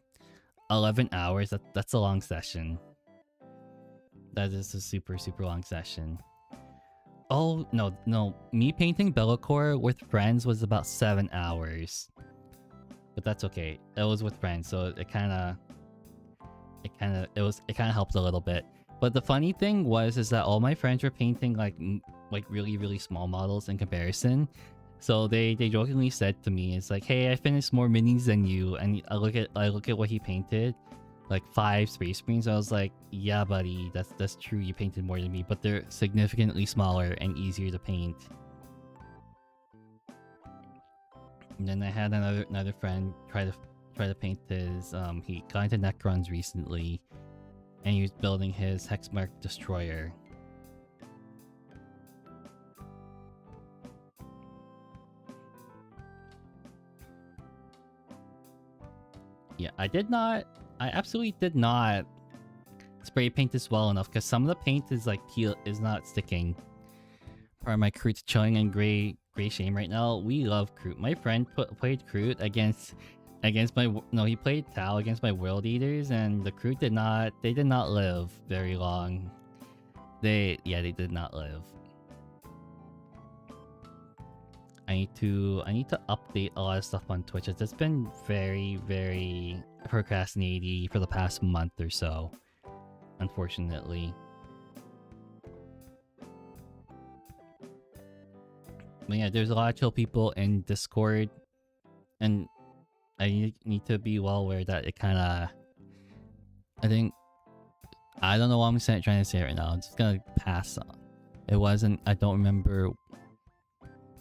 Speaker 1: 11 hours. That's a long session. That is a super, super long session. Oh, no. Me painting Bellacore with friends was about 7 hours. But that's okay. It was with friends, so it kind of helped a little bit. But the funny thing is that all my friends were painting like really, really small models in comparison. So they jokingly said to me, it's like, hey, I finished more minis than you. And I look at what he painted. Like 5 Space Marines. I was like, yeah, buddy, that's true. You painted more than me, but they're significantly smaller and easier to paint. And then I had another friend try to paint his. He got into Necrons recently, and he was building his Hexmark Destroyer. Yeah, I absolutely did not spray paint this well enough because some of the paint is like is not sticking. Part of my Kroot's chilling in gray shame right now. We love Kroot. My friend played Kroot against my he played Tau against my World Eaters, and the Kroot did not live very long. They did not live. I need to update a lot of stuff on Twitch. It's just been very, very procrastinating for the past month or so, unfortunately. But yeah, there's a lot of chill people in Discord, and I need to be well aware that it kind of... I don't know what I'm trying to say right now. I'm just gonna pass on. It wasn't... I don't remember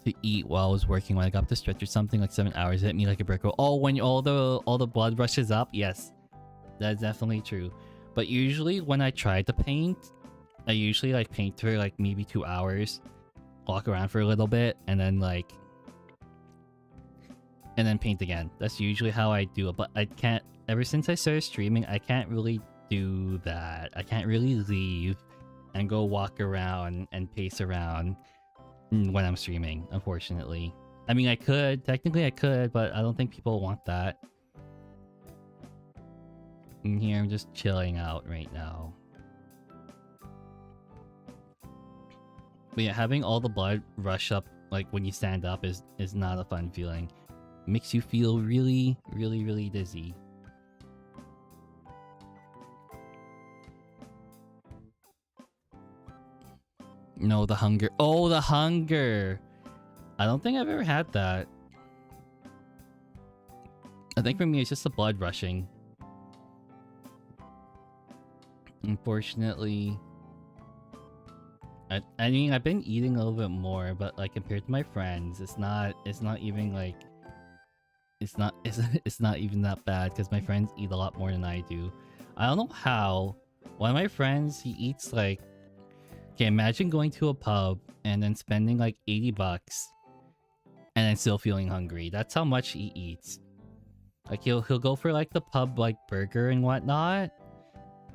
Speaker 1: to eat while I was working when I got up to stretch or something. Like 7 hours. It hit me like a brick wall. Oh, when all the blood rushes up? Yes. That's definitely true. But usually when I try to paint, I usually like paint for like maybe 2 hours. Walk around for a little bit and then paint again. That's usually how I do it. But I can't... Ever since I started streaming, I can't really do that. I can't really leave and go walk around and pace around when I'm streaming, unfortunately. I mean, I could. Technically, I could, but I don't think people want that. And here, I'm just chilling out right now. But yeah, having all the blood rush up, like, when you stand up is not a fun feeling. It makes you feel really, really, really dizzy. No, the hunger. Oh, the hunger! I don't think I've ever had that. I think for me, it's just the blood rushing. Unfortunately. I mean, I've been eating a little bit more, but like compared to my friends, it's not even like... It's not even that bad because my friends eat a lot more than I do. I don't know how. One of my friends, he eats like... Okay, imagine going to a pub and then spending like 80 bucks and then still feeling hungry. That's how much he eats. Like he'll go for like the pub like burger and whatnot,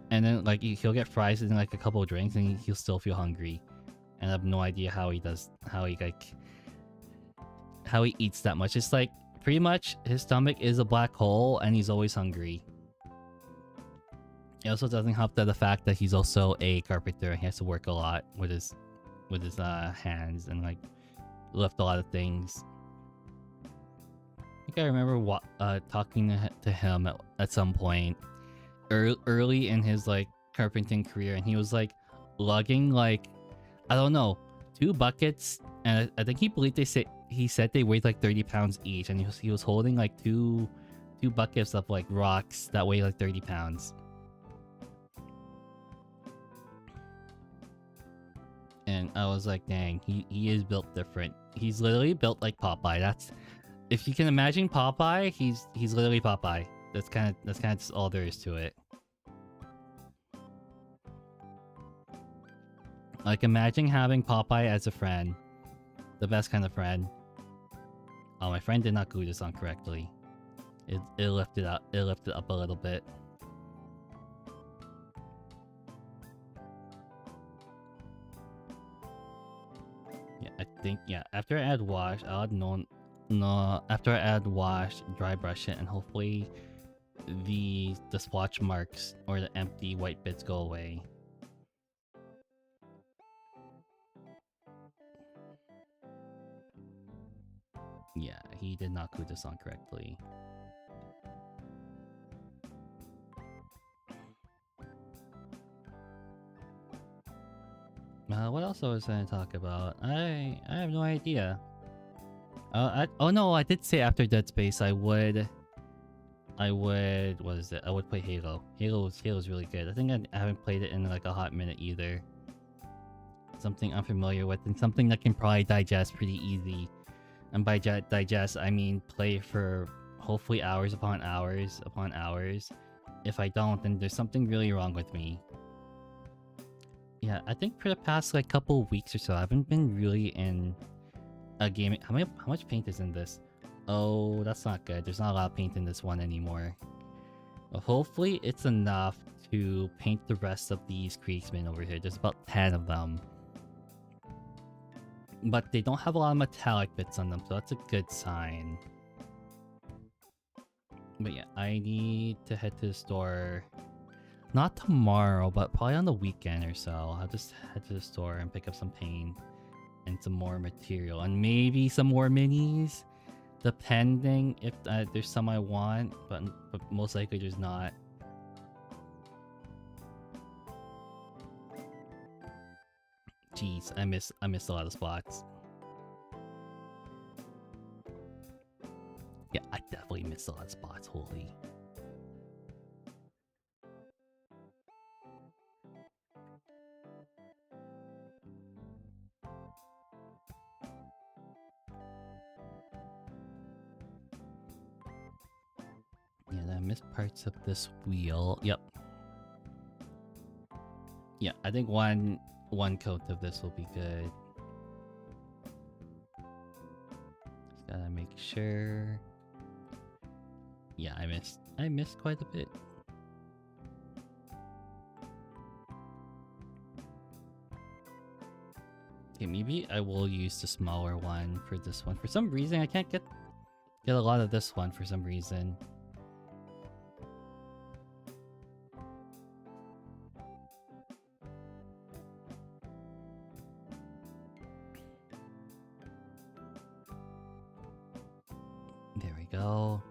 Speaker 1: and then like he'll get fries and like a couple of drinks and he'll still feel hungry. And I have no idea how he eats that much. It's like pretty much his stomach is a black hole and he's always hungry. It also doesn't help that the fact that he's also a carpenter and he has to work a lot with his with his hands and like lift a lot of things. I think I remember talking to him at some point early in his like carpenting career, and he was like lugging like, I don't know, 2 buckets, and I think he said they weighed like 30 pounds each, and he was holding like two buckets of like rocks that weigh like 30 pounds. And I was like, dang, he is built different. He's literally built like Popeye. That's, if you can imagine Popeye, he's literally Popeye. That's kind of just all there is to it. Like, imagine having Popeye as a friend. The best kind of friend. Oh, my friend did not glue this on correctly. It lifted up a little bit. Yeah, I think, yeah, after I add wash, I'll add after I add wash, dry brush it, and hopefully the splotch marks or the empty white bits go away. Yeah, he did not glue this on correctly. What else was I going to talk about? I have no idea. Oh no, I did say after Dead Space I would, what is it? I would play Halo. Halo's really good. I think I haven't played it in like a hot minute either. Something I'm familiar with, and something that can probably digest pretty easy. And by digest, I mean play for hopefully hours upon hours upon hours. If I don't, then there's something really wrong with me. Yeah, I think for the past like couple weeks or so, I haven't been really in a game. How much paint is in this? Oh, that's not good. There's not a lot of paint in this one anymore. But hopefully it's enough to paint the rest of these Kriegsmen over here. There's about 10 of them. But they don't have a lot of metallic bits on them, so that's a good sign. But yeah, I need to head to the store. Not tomorrow, but probably on the weekend or so. I'll just head to the store and pick up some paint and some more material. And maybe some more minis, depending if there's some I want, but most likely there's not. Jeez, I missed a lot of spots. Yeah, I definitely missed a lot of spots, holy. Yeah, I missed parts of this wheel. Yep. Yeah, I think one coat of this will be good. Just gotta make sure. Yeah, I missed quite a bit. Okay, maybe I will use the smaller one for this one. For some reason, I can't get a lot of this one for some reason. There we go.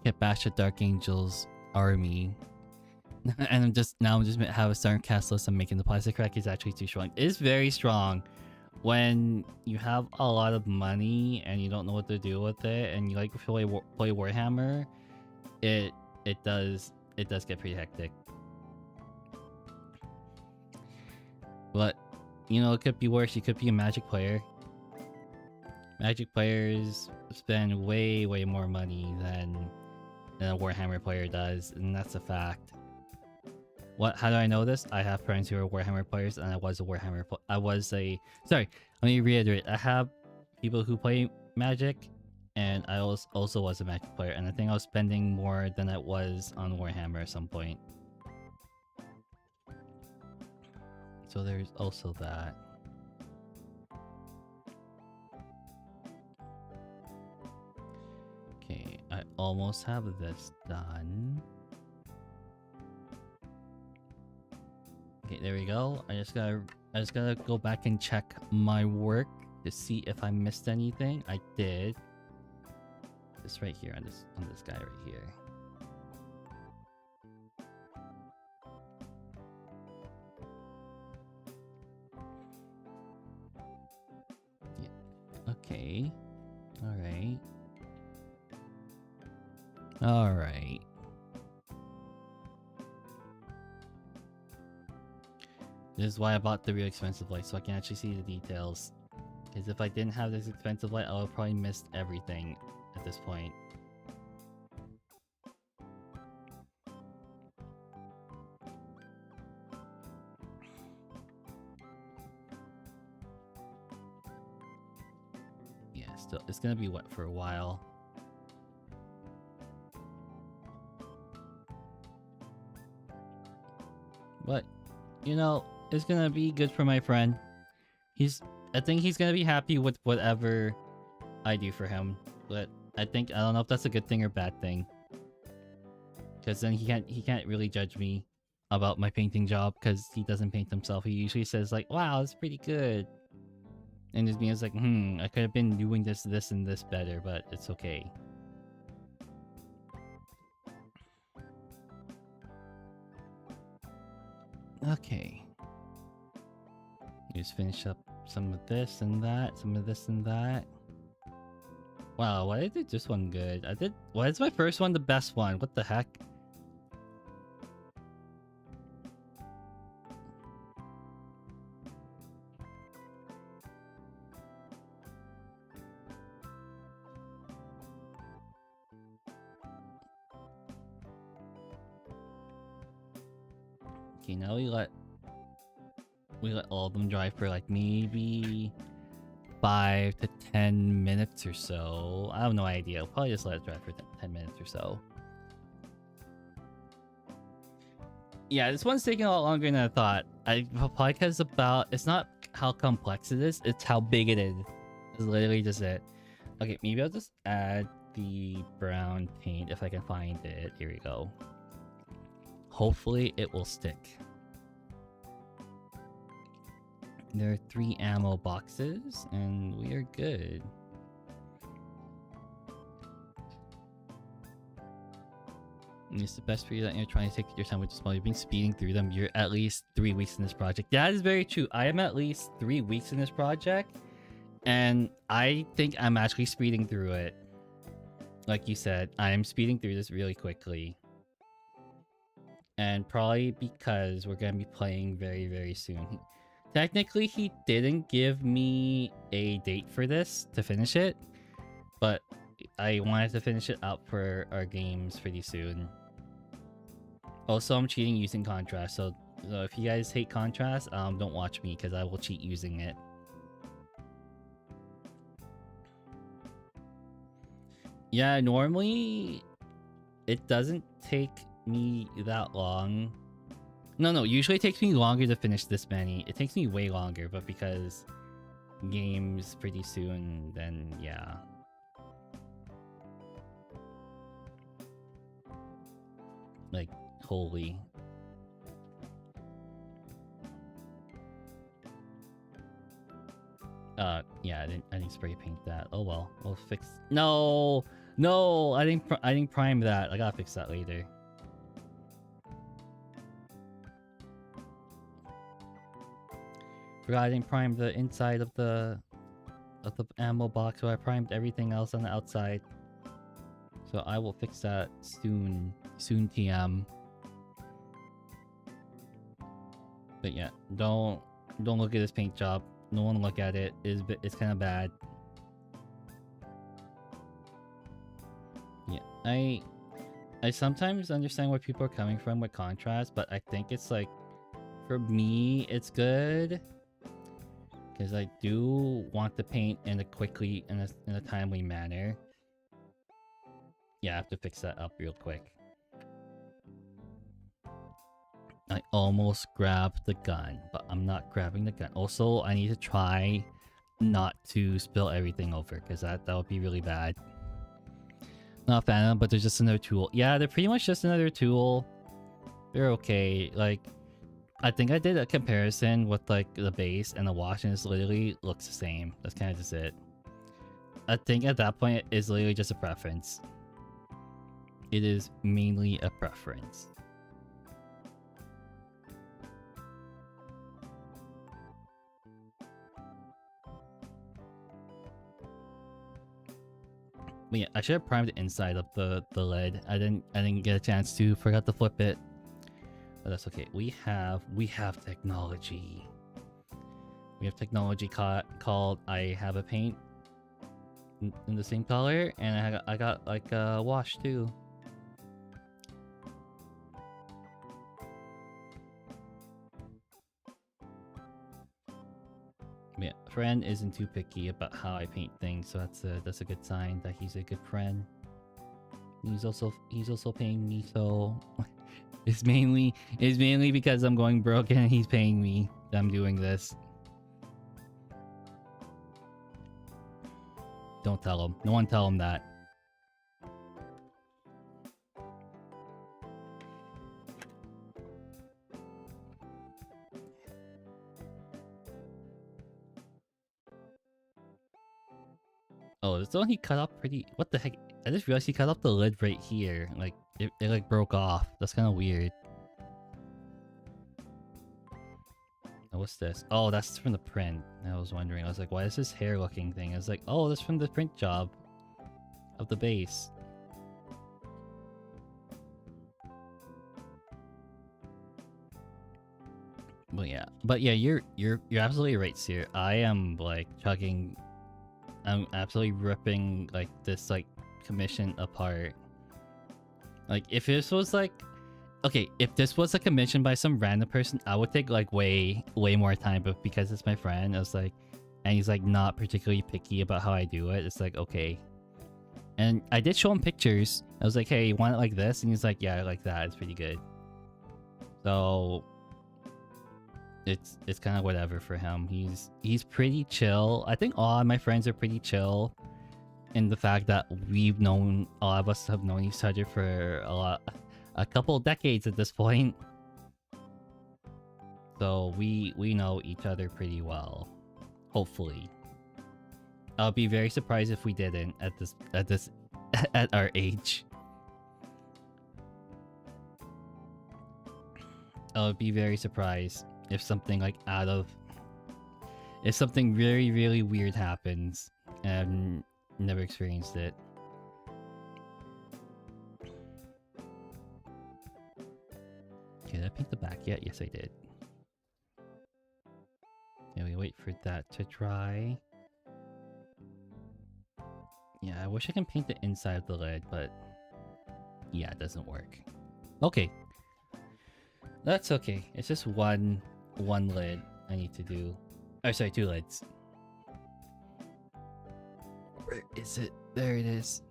Speaker 1: Get bash the Dark Angel's army. And I'm just have a starting cast list. I'm making the plastic rack is actually too strong. It is very strong. When you have a lot of money and you don't know what to do with it, and you like to play Warhammer, it does get pretty hectic. But you know, it could be worse. You could be a Magic player. Magic players spend way more money than a Warhammer player does, and that's a fact. How do I know this? I have friends who are Warhammer players, and I was a Warhammer sorry, let me reiterate. I have people who play Magic, and I also was a Magic player, and I think I was spending more than I was on Warhammer at some point. So there's also that. Okay, I almost have this done. Okay, there we go. I just gotta go back and check my work to see if I missed anything. I did. This right here on this guy right here. Yeah. Okay. All right. All right. This is why I bought the real expensive light, so I can actually see the details. Because if I didn't have this expensive light, I would have probably missed everything at this point. Yeah, still, it's gonna be wet for a while. But, you know, it's gonna be good for my friend. I think he's gonna be happy with whatever I do for him. But I don't know if that's a good thing or bad thing. Because then he can't really judge me about my painting job because he doesn't paint himself. He usually says like, wow, it's pretty good. And his me is like, I could have been doing this and this better, but it's okay. Okay. Just finish up some of this and that, some of this and that. Wow, why did I do this one good? Why is my first one the best one? What the heck? Okay, now we let all of them dry for like maybe 5 to 10 minutes or so. I have no idea. I'll probably just let it dry for 10 minutes or so. Yeah, this one's taking a lot longer than I thought. Probably because it's not how complex it is, it's how big it is. It's literally just it. Okay, maybe I'll just add the brown paint if I can find it. Here we go. Hopefully it will stick. There are 3 ammo boxes, and we are good. And it's the best for you that you're trying to take your time with this small. You've been speeding through them. You're at least 3 weeks in this project. That is very true. I am at least 3 weeks in this project, and I think I'm actually speeding through it. Like you said, I am speeding through this really quickly. And probably because we're going to be playing very, very soon. Technically, he didn't give me a date for this to finish it, but I wanted to finish it up for our games pretty soon. Also, I'm cheating using contrast, so if you guys hate contrast, don't watch me because I will cheat using it. Yeah, normally it doesn't take me that long. No, usually it takes me longer to finish this many. It takes me way longer, but because games pretty soon, then yeah. Like, holy. Yeah, I didn't spray paint that. Oh well, we'll fix. No, I didn't prime that. I gotta fix that later. Forgot I didn't prime the inside of the ammo box, so I primed everything else on the outside. So I will fix that soon TM. But yeah, don't look at this paint job. No one look at it. It's kind of bad. Yeah, I sometimes understand where people are coming from with contrast, but I think it's like, for me, it's good because I do want the paint in a timely manner. Yeah, I have to fix that up real quick. I almost grabbed the gun, but I'm not grabbing the gun. Also, I need to try not to spill everything over because that would be really bad. Not a fan of them, but they're just another tool. Yeah, they're pretty much just another tool. They're okay. Like, I think I did a comparison with like the base and the wash, and it's literally looks the same. That's kind of just it. I think at that point it's literally just a preference. It is mainly a preference. But yeah, I should have primed the inside of the lid. I didn't get a chance to. Forgot to flip it. But that's okay. We have technology. We have technology called I have a paint in the same color, and I got like a wash too. Yeah, friend isn't too picky about how I paint things, so that's a good sign that he's a good friend. He's also paying me, so it's mainly because I'm going broke and he's paying me that I'm doing this. Don't tell him. No one tell him that. Oh, this one he cut off pretty... What the heck? I just realized he cut off the lid right here. Like, it like broke off. That's kind of weird. Oh, what's this? Oh, that's from the print. I was wondering. I was like, why is this hair looking thing? I was like, oh, that's from the print job of the base. But yeah, you're absolutely right, Sir. I am like chugging... I'm absolutely ripping like this like commission apart. Like if this was like, okay, if this was a commission by some random person, I would take like way more time. But because it's my friend, I was like, and he's like not particularly picky about how I do it. It's like okay. And I did show him pictures. I was like, hey, you want it like this? And he's like, yeah, I like that. It's pretty good. So it's kind of whatever for him. He's pretty chill. I think all of my friends are pretty chill in the fact that all of us have known each other for a couple decades at this point. So we know each other pretty well. Hopefully. I'll be very surprised if we didn't at our age. I'll be very surprised if something like if something really, really weird happens and I've never experienced it. Okay, did I paint the back yet? Yes, I did. Yeah, we wait for that to dry. Yeah, I wish I can paint the inside of the lid, but yeah, it doesn't work. Okay. That's okay. It's just one lid I need to do. Oh, sorry, 2 lids. Where is it? There it is.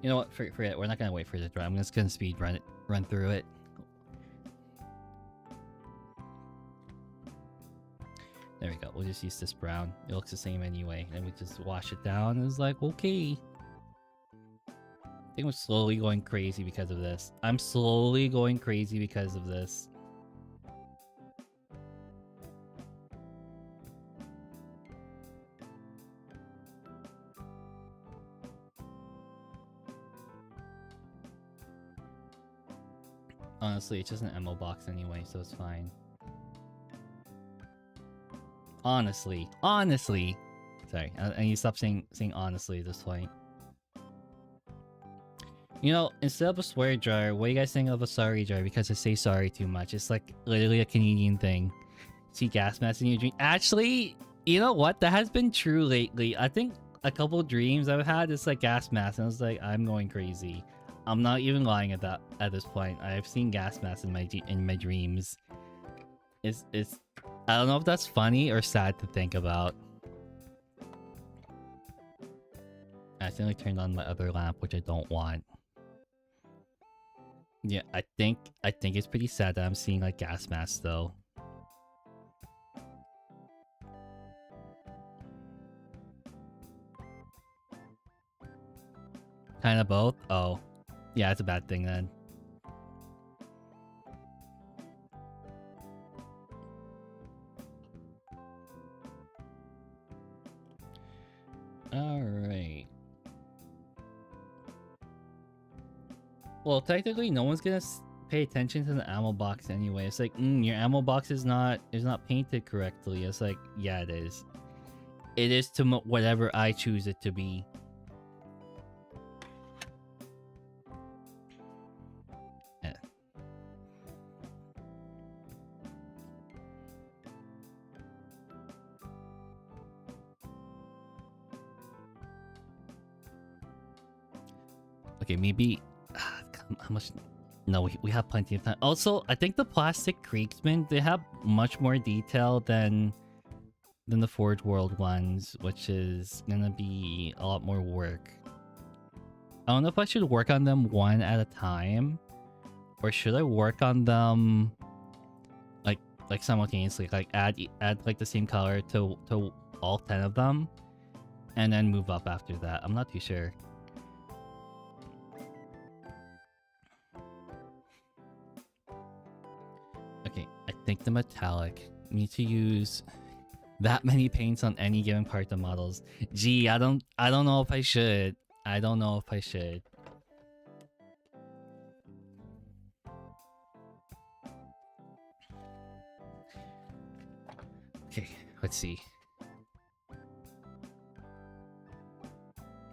Speaker 1: You know what? Forget. We're not gonna wait for it to dry. I'm just gonna speed run through it. There we go. We'll just use this brown. It looks the same anyway. And we just wash it down. And it's like, okay. I think I'm slowly going crazy because of this. I'm slowly going crazy because of this. Honestly, it's just an ammo box anyway, so it's fine. Honestly. Sorry, I need to stop saying honestly at this point. You know, instead of a swear jar, what do you guys think of a sorry jar? Because I say sorry too much. It's like literally a Canadian thing. See gas masks in your dream. Actually, you know what? That has been true lately. I think a couple dreams I've had, it's like gas masks, and I was like, I'm going crazy. I'm not even lying at this point. I've seen gas masks in my dreams. It's I don't know if that's funny or sad to think about. I accidentally turned on my other lamp, which I don't want. Yeah, I think it's pretty sad that I'm seeing like gas masks though. Kind of both? Oh. Yeah, it's a bad thing then. Alright. Well, technically, no one's gonna pay attention to the ammo box anyway. It's like, your ammo box is not painted correctly. It's like, yeah, it is. It is to whatever I choose it to be. Yeah. Okay, maybe... how much... No, we have plenty of time. Also, I think the plastic Kriegsmen, they have much more detail than the Forge World ones, which is gonna be a lot more work. I don't know if I should work on them one at a time, or should I work on them like simultaneously, like add like the same color to all 10 of them, and then move up after that. I'm not too sure. Okay, I think the metallic need to use that many paints on any given part of the models. Gee, I don't know if I should. I don't know if I should. Okay, let's see.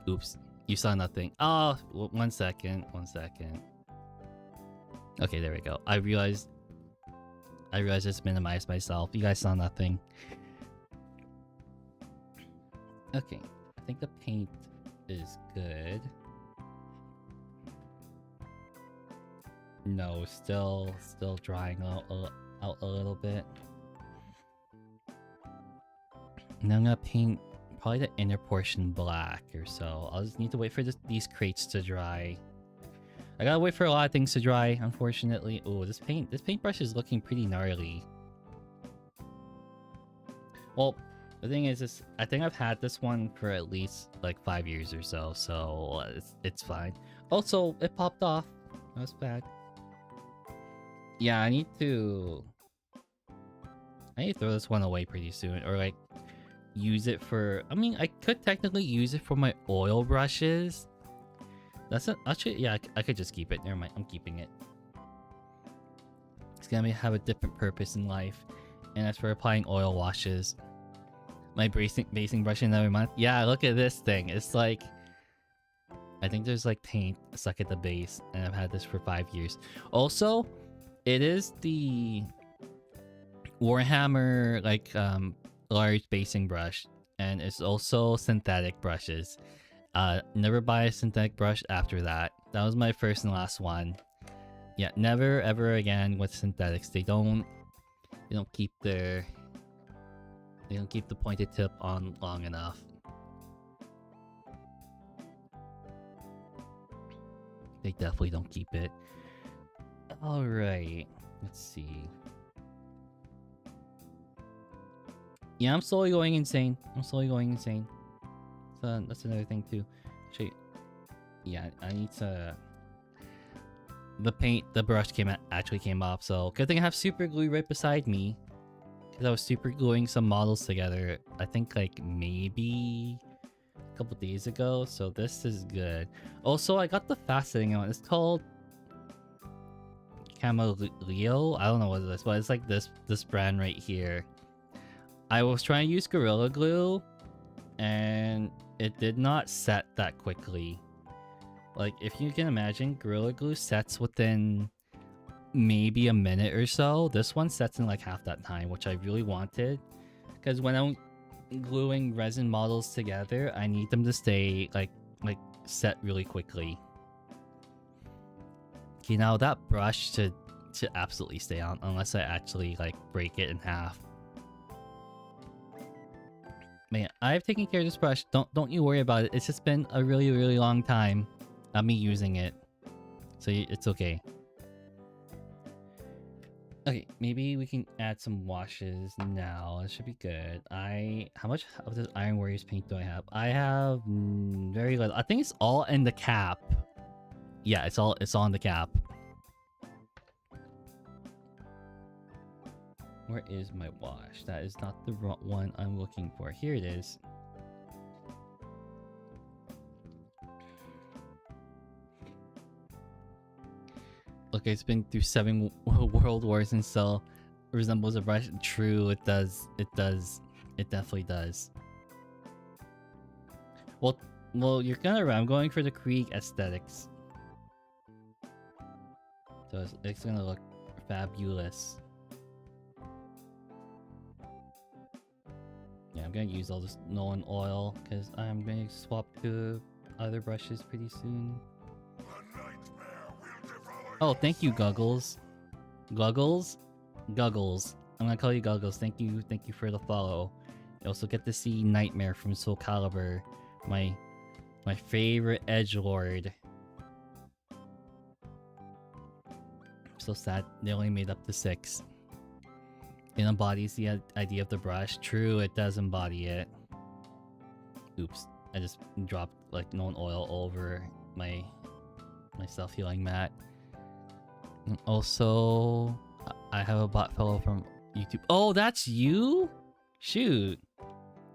Speaker 1: Oops, you saw nothing. Oh, 1 second, 1 second. Okay, there we go. I realized I just minimized myself. You guys saw nothing. Okay, I think the paint is good. No, still drying out a little bit. And I'm gonna paint probably the inner portion black or so. I'll just need to wait for these crates to dry. I gotta wait for a lot of things to dry, unfortunately. Oh, this paintbrush is looking pretty gnarly. Well, the thing is, I think I've had this one for at least like 5 years or so, so it's fine. Also, it popped off. That was bad. Yeah, I need to throw this one away pretty soon, or like use it for... I mean, I could technically use it for my oil brushes. Actually, yeah, I could just keep it. Never mind, I'm keeping it. It's gonna have a different purpose in life, and that's for applying oil washes. My basing brush every month. Yeah, look at this thing. It's like... I think there's like paint stuck at the base, and I've had this for 5 years. Also, it is the Warhammer like large basing brush, and it's also synthetic brushes. Never buy a synthetic brush after that. That was my first and last one. Yeah, never ever again with synthetics. They don't keep the pointed tip on long enough. They definitely don't keep it. Alright, let's see. Yeah, I'm slowly going insane. So that's another thing too. Actually, yeah, I need to... The brush actually came off, so good thing I have super glue right beside me. Because I was super gluing some models together, I think like maybe a couple days ago, so this is good. Also, I got the faceting one. It's called Cameleo. I don't know what it is, but it's like this brand right here. I was trying to use Gorilla Glue, and it did not set that quickly. Like, if you can imagine, Gorilla Glue sets within maybe a minute or so. This one sets in like half that time, which I really wanted. Because when I'm gluing resin models together, I need them to stay like set really quickly. Okay, now that brush should absolutely stay on, unless I actually like break it in half. Man, I've taken care of this brush. Don't you worry about it. It's just been a really, really long time of me using it, so it's okay. Okay, maybe we can add some washes now. It should be good. How much of this Iron Warriors paint do I have? I have very little. I think it's all in the cap. Yeah, it's all in the cap. Where is my wash? That is not the one I'm looking for. Here it is. Okay, it's been through 7 world wars and still resembles a brush. True, it does. It does. It definitely does. Well, you're kind of right. I'm going for the Krieg aesthetics. So it's gonna look fabulous. Yeah, I'm gonna use all this Nolan oil because I'm gonna swap to other brushes pretty soon. Oh, thank you, Goggles. Goggles? Goggles. I'm gonna call you Goggles. Thank you for the follow. You also get to see Nightmare from Soul Calibur, my favorite edgelord. So sad they only made up to 6. It embodies the idea of the brush. True, it does embody it. Oops, I just dropped like Nolan oil all over my self-healing mat. And also, I have a bot fellow from YouTube. Oh, that's you? Shoot.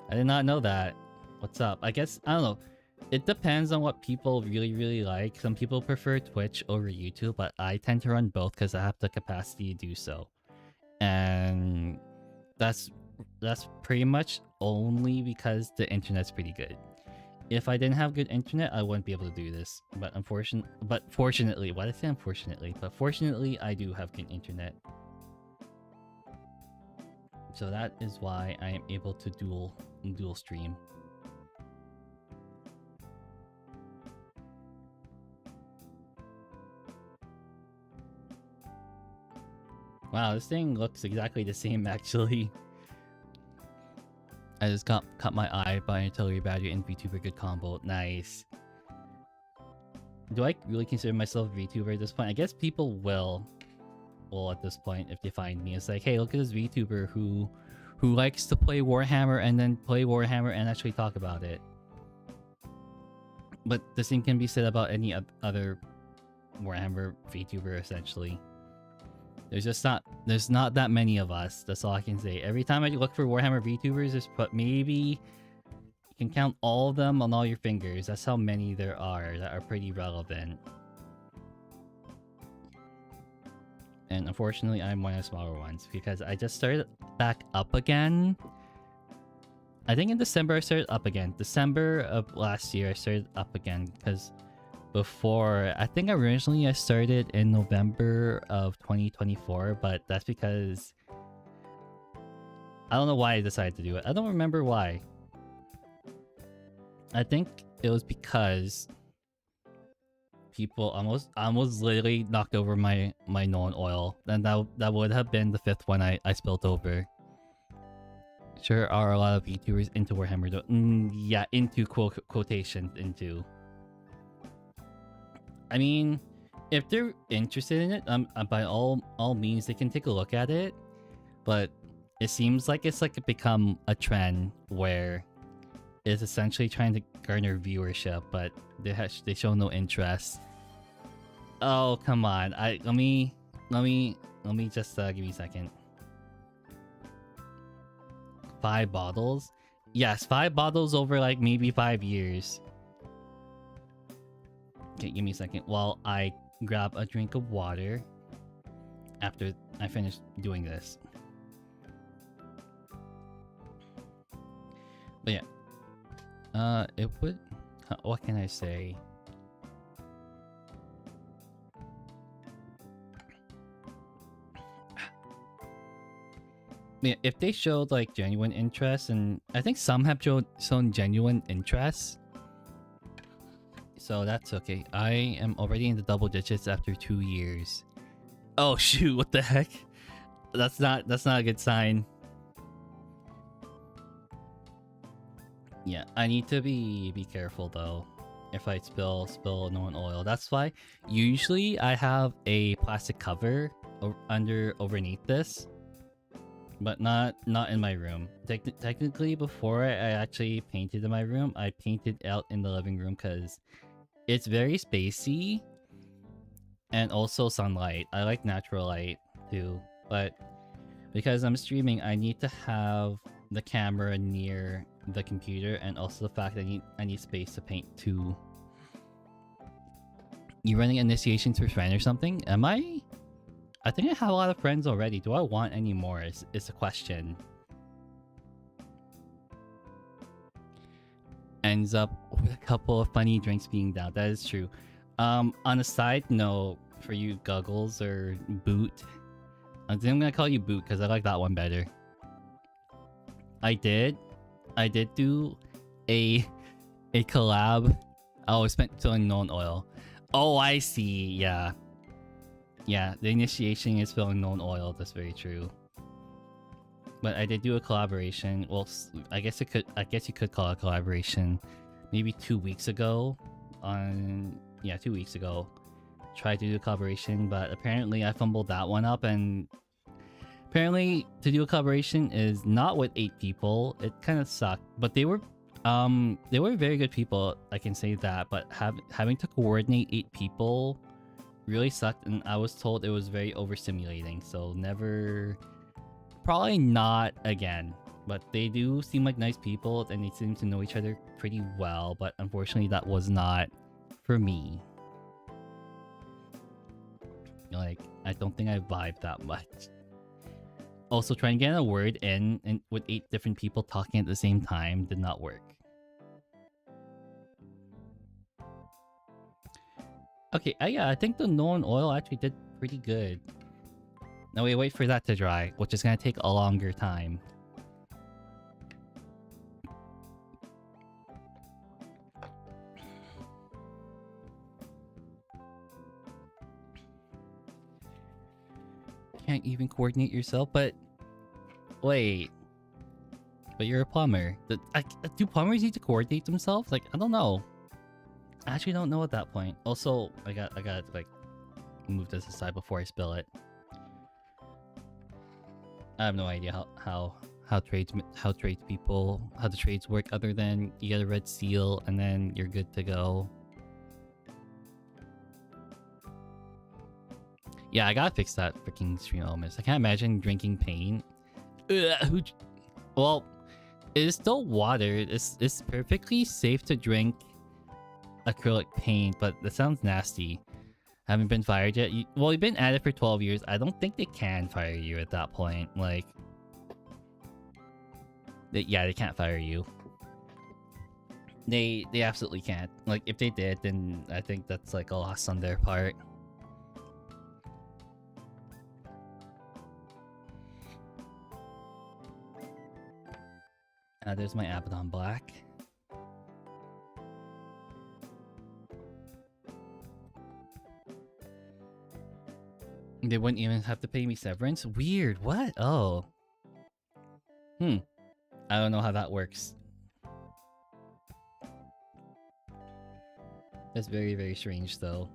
Speaker 1: I did not know that. What's up? I guess, I don't know. It depends on what people really like. Some people prefer Twitch over YouTube, but I tend to run both because I have the capacity to do so. And that's pretty much only because the internet's pretty good. If I didn't have good internet, I wouldn't be able to do this. But fortunately, why did I say unfortunately? But fortunately, I do have good internet. So that is why I am able to dual stream. Wow, this thing looks exactly the same actually. I just caught my eye by an artillery battery and VTuber good combo. Nice. Do I really consider myself a VTuber at this point? I guess people will at this point if they find me. It's like, hey, look at this VTuber who likes to play Warhammer and then play Warhammer and actually talk about it. But the same can be said about any other Warhammer VTuber essentially. There's not that many of us. That's all I can say. Every time I look for Warhammer VTubers, there's maybe you can count all of them on all your fingers. That's how many there are that are pretty relevant. And unfortunately, I'm one of the smaller ones because I just started back up again. I think in December I started up again. December of last year I started up again because before, I think originally I started in November of 2024, but that's because I don't know why I decided to do it. I don't remember why. I think it was because people almost literally knocked over my Nolan oil. And that would have been the 5th one I spilled over. Sure are a lot of YouTubers into Warhammer though. Yeah, into quotations into. I mean, if they're interested in it, by all means, they can take a look at it. But it seems like it's like become a trend where it's essentially trying to garner viewership, but they show no interest. Oh come on! Let me just give me a second. 5 bottles? Yes, 5 bottles over like maybe 5 years. Okay, give me a second while I grab a drink of water after I finish doing this. But yeah. It would... what can I say? Yeah, if they showed like genuine interest, and I think some have shown genuine interest, so that's okay. I am already in the double digits after 2 years. Oh shoot! What the heck? That's not a good sign. Yeah, I need to be careful though. If I spill Nolan oil, that's why usually I have a plastic cover underneath this, but not in my room. Technically, before I actually painted in my room, I painted out in the living room because it's very spacey and also sunlight. I like natural light too, but because I'm streaming, I need to have the camera near the computer, and also the fact that I need space to paint too. You running initiations for friend or something? Am I? I think I have a lot of friends already. Do I want any more? Is the question. Ends up with a couple of funny drinks being down. That is true. On a side note, for you Guggles or Boot, I think I'm gonna call you Boot because I like that one better. I did do a collab. Oh, I spent filling known oil. Oh, I see. Yeah. Yeah, the initiation is filling known oil. That's very true. But I did do a collaboration. Well, I guess you could call it a collaboration. Maybe 2 weeks ago. 2 weeks ago. Tried to do a collaboration, but apparently I fumbled that one up, and apparently to do a collaboration is not with 8 people. It kind of sucked, but they were very good people, I can say that, but having to coordinate 8 people really sucked, and I was told it was very overstimulating, so never, probably not again. But they do seem like nice people, and they seem to know each other pretty well, but unfortunately that was not for me. Like, I don't think I vibed that much. Also, trying to get a word in and with 8 different people talking at the same time did not work. Okay, yeah, I think the known oil actually did pretty good. Now we wait for that to dry, which is gonna take a longer time. Can't even coordinate yourself, but wait. But you're a plumber. Do plumbers need to coordinate themselves? Like, I don't know. I actually don't know at that point. Also, I got like move this aside before I spill it. I have no idea how the trades work, other than you get a red seal and then you're good to go. Yeah, I gotta fix that freaking stream elements. I can't imagine drinking paint. Well, it is still water. It's perfectly safe to drink acrylic paint, but that sounds nasty. Haven't been fired yet? Well, you've been at it for 12 years. I don't think they can fire you at that point. Like, they can't fire you. They absolutely can't. Like, if they did, then I think that's like a loss on their part. There's my Abaddon Black. They wouldn't even have to pay me severance? Weird, what? Oh. I don't know how that works. That's very, very strange, though.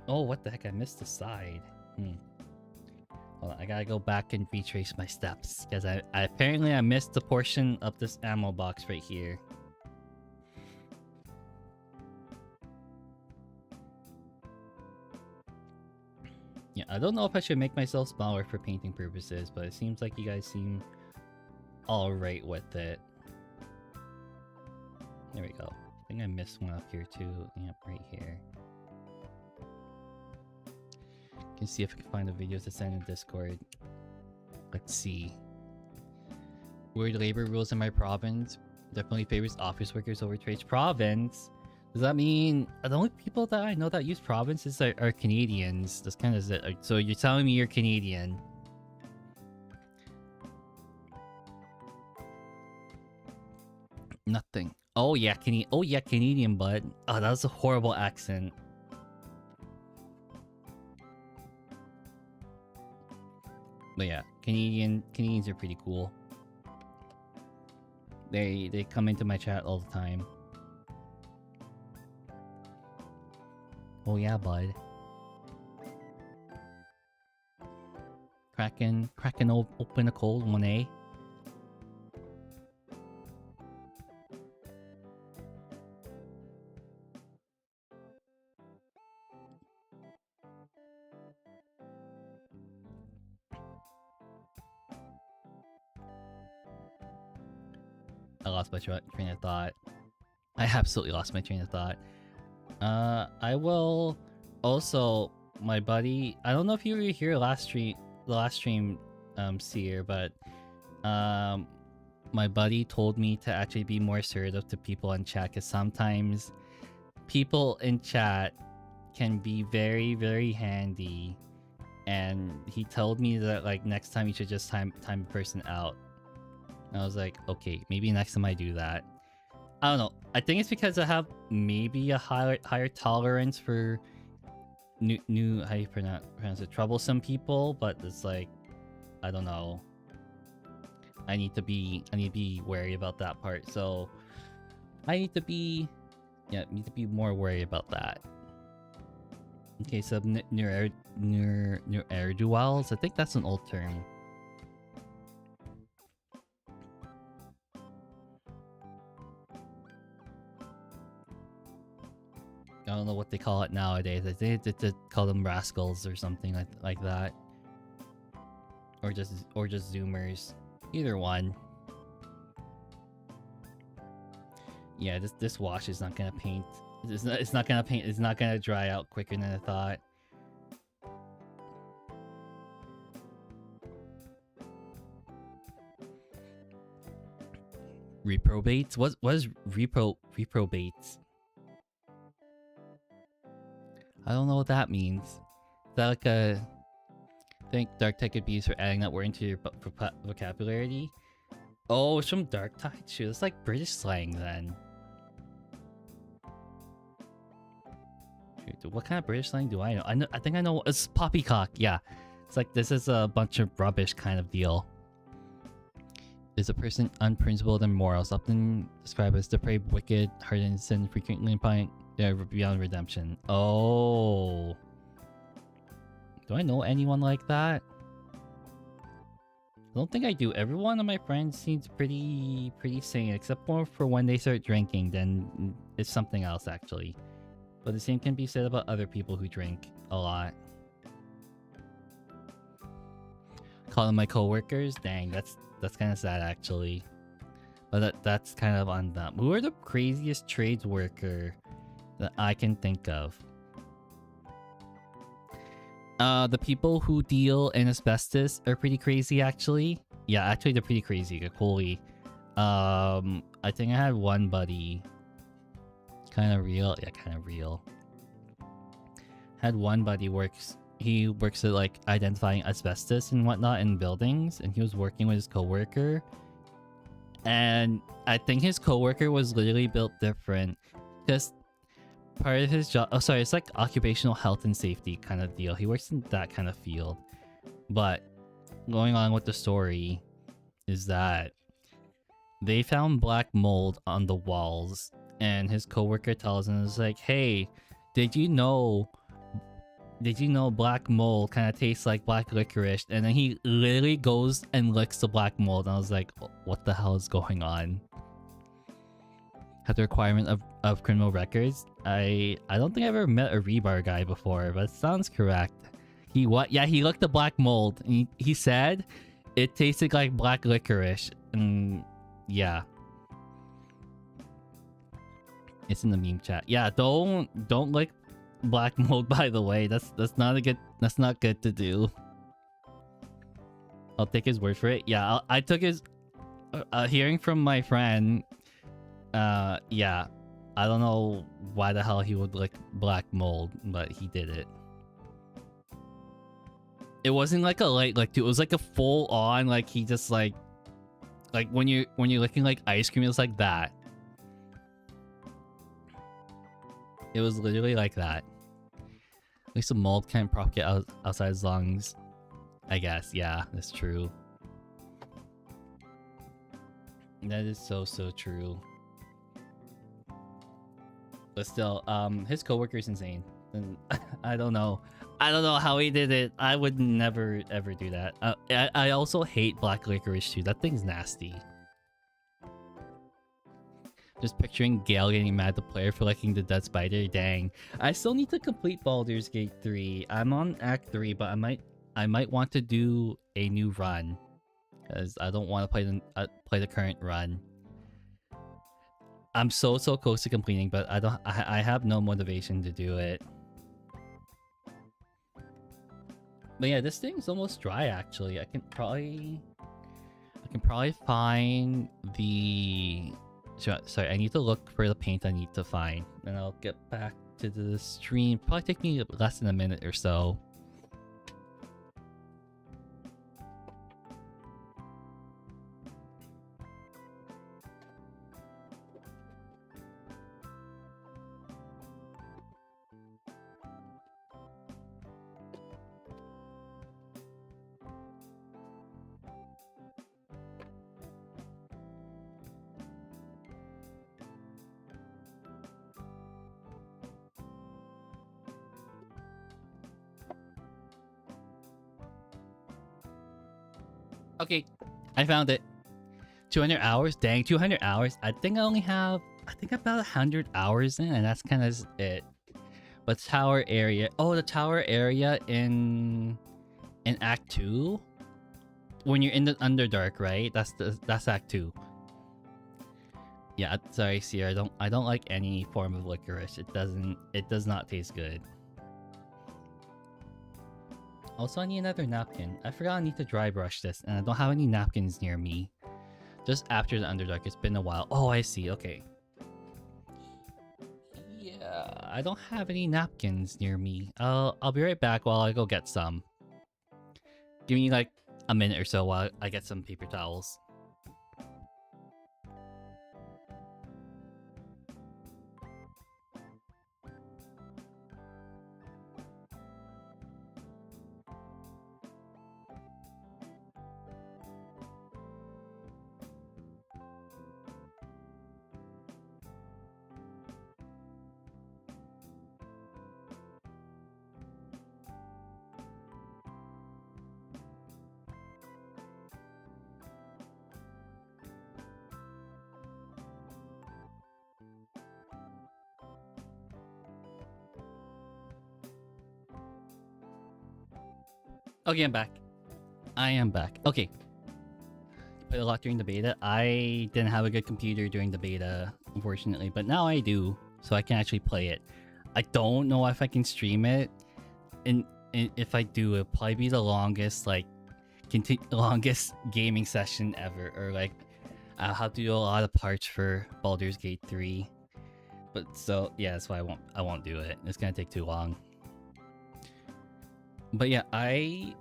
Speaker 1: Oh, what the heck? I missed the side. Hold on, I gotta go back and retrace my steps, because I apparently I missed the portion of this ammo box right here. Yeah, I don't know if I should make myself smaller for painting purposes, but it seems like you guys seem alright with it. There we go. I think I missed one up here too. Yep, right here. Can see if I can find the videos to send in Discord. Let's see. Weird labor rules in my province. Definitely favors office workers over trades. Province? Does that mean the only people that I know that use provinces are Canadians? That's kind of it. So you're telling me you're Canadian? Nothing. Oh yeah, Canadian bud. Oh, that was a horrible accent. But yeah, Canadians are pretty cool. They come into my chat all the time. Oh yeah, bud. Cracking open a cold 1A. I lost my train of thought. I absolutely lost my train of thought. I will also, my buddy, I don't know if you were here last stream, Seer, but my buddy told me to actually be more assertive to people in chat, because sometimes people in chat can be very, very handy, and he told me that like next time you should just time a person out. And I was like, okay, maybe next time I do that. I don't know. I think it's because I have maybe a higher tolerance for new how you pronounce it, troublesome people, but it's like, I don't know. I need to be wary about that part. So I need to be more wary about that. Okay, so ne'er-do-wells, I think that's an old term. I don't know what they call it nowadays. I think they call them rascals or something like that, or just zoomers. Either one. Yeah, this wash is not gonna paint. It's not gonna paint. It's not gonna dry out quicker than I thought. Reprobates? What is reprobates? I don't know what that means. Is that like a... I think Dark Tide could be used for adding that word into your vocabulary. Oh, it's from Dark Tide? Shoot, it's like British slang then. Shoot, what kind of British slang do I know? I think I know. It's poppycock, yeah. It's like this is a bunch of rubbish kind of deal. Is a person unprincipled and moral, often described as depraved, wicked, hardened, sin, frequently implying beyond redemption. Oh. Do I know anyone like that? I don't think I do. Every one of my friends seems pretty sane, except for when they start drinking, then it's something else actually. But the same can be said about other people who drink a lot. Calling my coworkers? Dang, that's kind of sad actually. But that's kind of on them. Who are the craziest trades worker that I can think of? The people who deal in asbestos are pretty crazy actually. Yeah, actually they're pretty crazy. Holy. I think I had one buddy. Kind of real. Yeah, kind of real. Had one buddy he works at like identifying asbestos and whatnot in buildings, and he was working with his coworker. And I think his coworker was literally built different, because part of his job, it's like occupational health and safety kind of deal. He works in that kind of field. But going on with the story is that they found black mold on the walls, and his coworker tells him, it's like, hey, did you know black mold kind of tastes like black licorice? And then he literally goes and licks the black mold, and I was like, what the hell is going on? Have the requirement of criminal records? I don't think I've ever met a rebar guy before, but it sounds correct. He licked the black mold, and he said it tasted like black licorice. And yeah. It's in the meme chat. Yeah, don't lick black mold, by the way. That's not good to do. I'll take his word for it. Yeah, I took his hearing from my friend. Yeah, I don't know why the hell he would lick black mold, but he did it. It wasn't like a light lick, too. It was like a full on, like he just like when you're licking like ice cream, it's like that. It was literally like that. At least the mold can't propagate outside his lungs. I guess, yeah, that's true. That is so true. But still, his coworker's insane. And I don't know. I don't know how he did it. I would never ever do that. I also hate black licorice too. That thing's nasty. Just picturing Gale getting mad at the player for liking the dead spider. Dang. I still need to complete Baldur's Gate 3. I'm on Act 3, but I might want to do a new run, because I don't want to play the current run. I'm so close to completing, but I have no motivation to do it. But yeah, this thing's almost dry actually. I can probably find the... Sorry, I need to look for the paint I need to find. And I'll get back to the stream. Probably take me less than a minute or so. Okay, I found it. 200 hours? Dang, 200 hours? I think I only have... I think about 100 hours in, and that's kind of it. But tower area... Oh, the tower area in Act 2? When you're in the Underdark, right? That's Act 2. Yeah, sorry, Sierra. I don't like any form of licorice. It does not taste good. Also, I need another napkin. I forgot I need to dry brush this, and I don't have any napkins near me. Just after the Underdark, it's been a while. Oh, I see. Okay. Yeah, I don't have any napkins near me. I'll be right back while I go get some. Give me like a minute or so while I get some paper towels. Okay, I'm back. I am back. Okay. Played a lot during the beta. I didn't have a good computer during the beta, unfortunately, but now I do, so I can actually play it. I don't know if I can stream it, and if I do, it'll probably be the longest, like, longest gaming session ever, or like, I'll have to do a lot of parts for Baldur's Gate 3. But so yeah, that's why I won't do it. It's gonna take too long. But yeah,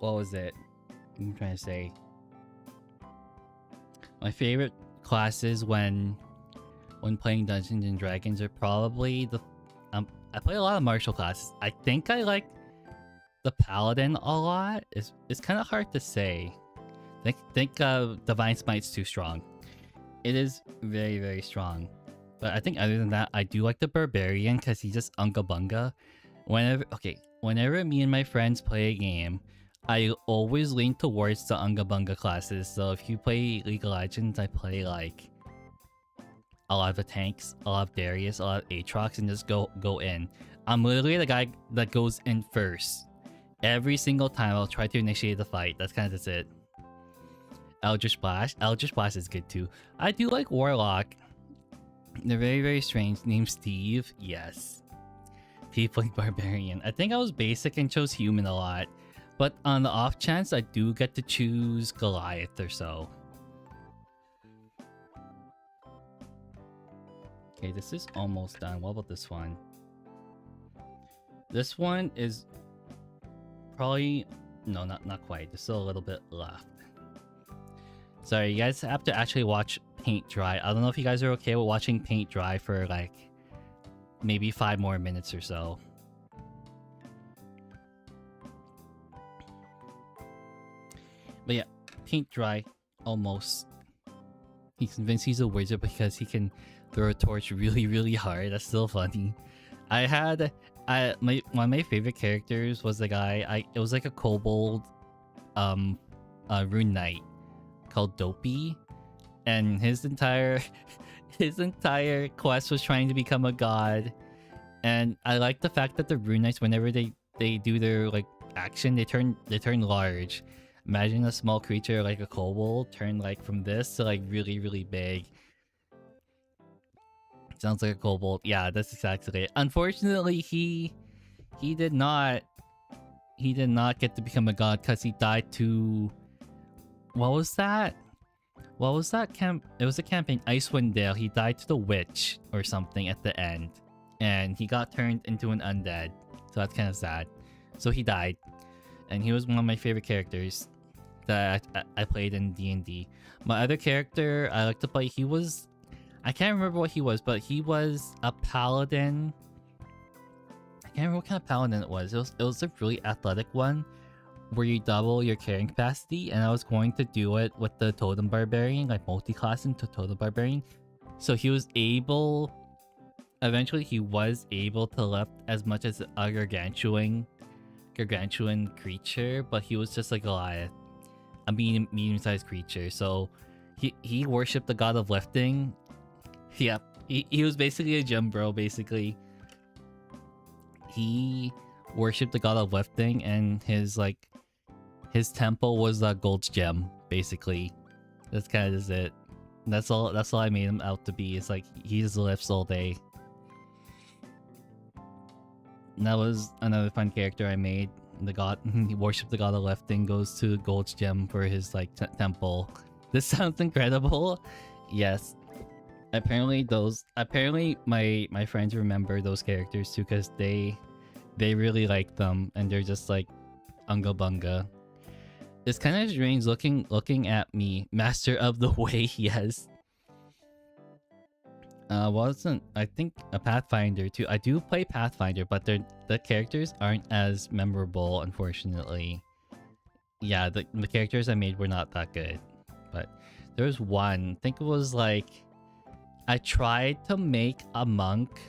Speaker 1: what was it? I'm trying to say. My favorite classes when playing Dungeons and Dragons are probably the I play a lot of martial classes. I think I like the Paladin a lot. It's kind of hard to say. I think Divine Smite's too strong. It is very, very strong. But I think other than that, I do like the Barbarian because he's just unga bunga. Whenever me and my friends play a game, I always lean towards the unga bunga classes. So if you play League of Legends, I play like a lot of the tanks, a lot of Darius, a lot of Aatrox, and just go in. I'm literally the guy that goes in first. Every single time I'll try to initiate the fight. That's kind of just it. Eldritch Blast. Eldritch Blast is good too. I do like Warlock. They're very, very strange. Named Steve. Yes. Tiefling Barbarian. I think I was basic and chose Human a lot. But on the off chance, I do get to choose Goliath or so. Okay, this is almost done. What about this one? This one is probably... No, not quite. There's still a little bit left. Sorry, you guys have to actually watch paint dry. I don't know if you guys are okay with watching paint dry for like maybe 5 more minutes or so. But yeah, paint dry almost. He's convinced he's a wizard because he can throw a torch really, really hard. That's still funny. I had one of my favorite characters was the guy. It was like a kobold, rune knight called Dopey, and his entire his entire quest was trying to become a god. And I like the fact that the rune knights, whenever they do their like action, they turn large. Imagine a small creature like a kobold turn like from this to like really, really big. Sounds like a kobold. Yeah, that's exactly it. Unfortunately, he did not get to become a god because he died to, what was that? What was that camp? It was a campaign, Icewind Dale. He died to the witch or something at the end, and he got turned into an undead. So that's kind of sad. So he died, and he was one of my favorite characters that I played in D&D. My other character I like to play, he was, I can't remember what he was, but he was a paladin. I can't remember what kind of paladin it was. It was a really athletic one where you double your carrying capacity, and I was going to do it with the totem barbarian, like multi-class into totem barbarian. So he was able, eventually he was able to lift as much as a gargantuan creature, but he was just like Goliath, a medium-sized creature. So he worshipped the god of lifting. Yep, he was basically a gym bro. Basically, he worshipped the god of lifting, and his temple was a gold's gem. Basically, that's kind of just it. That's all I made him out to be. It's like he just lifts all day. And that was another fun character I made. The god, he worshipped the god of lifting, goes to gold's gem for his like temple. This sounds incredible. Yes. Apparently my friends remember those characters too, because they really like them, and they're just like unga bunga. It's kind of strange looking at me, Master of the Way. Yes. Wasn't, I think, a Pathfinder too. I do play Pathfinder, but the characters aren't as memorable, unfortunately. Yeah, the characters I made were not that good. But there was one, I think it was like, I tried to make a monk,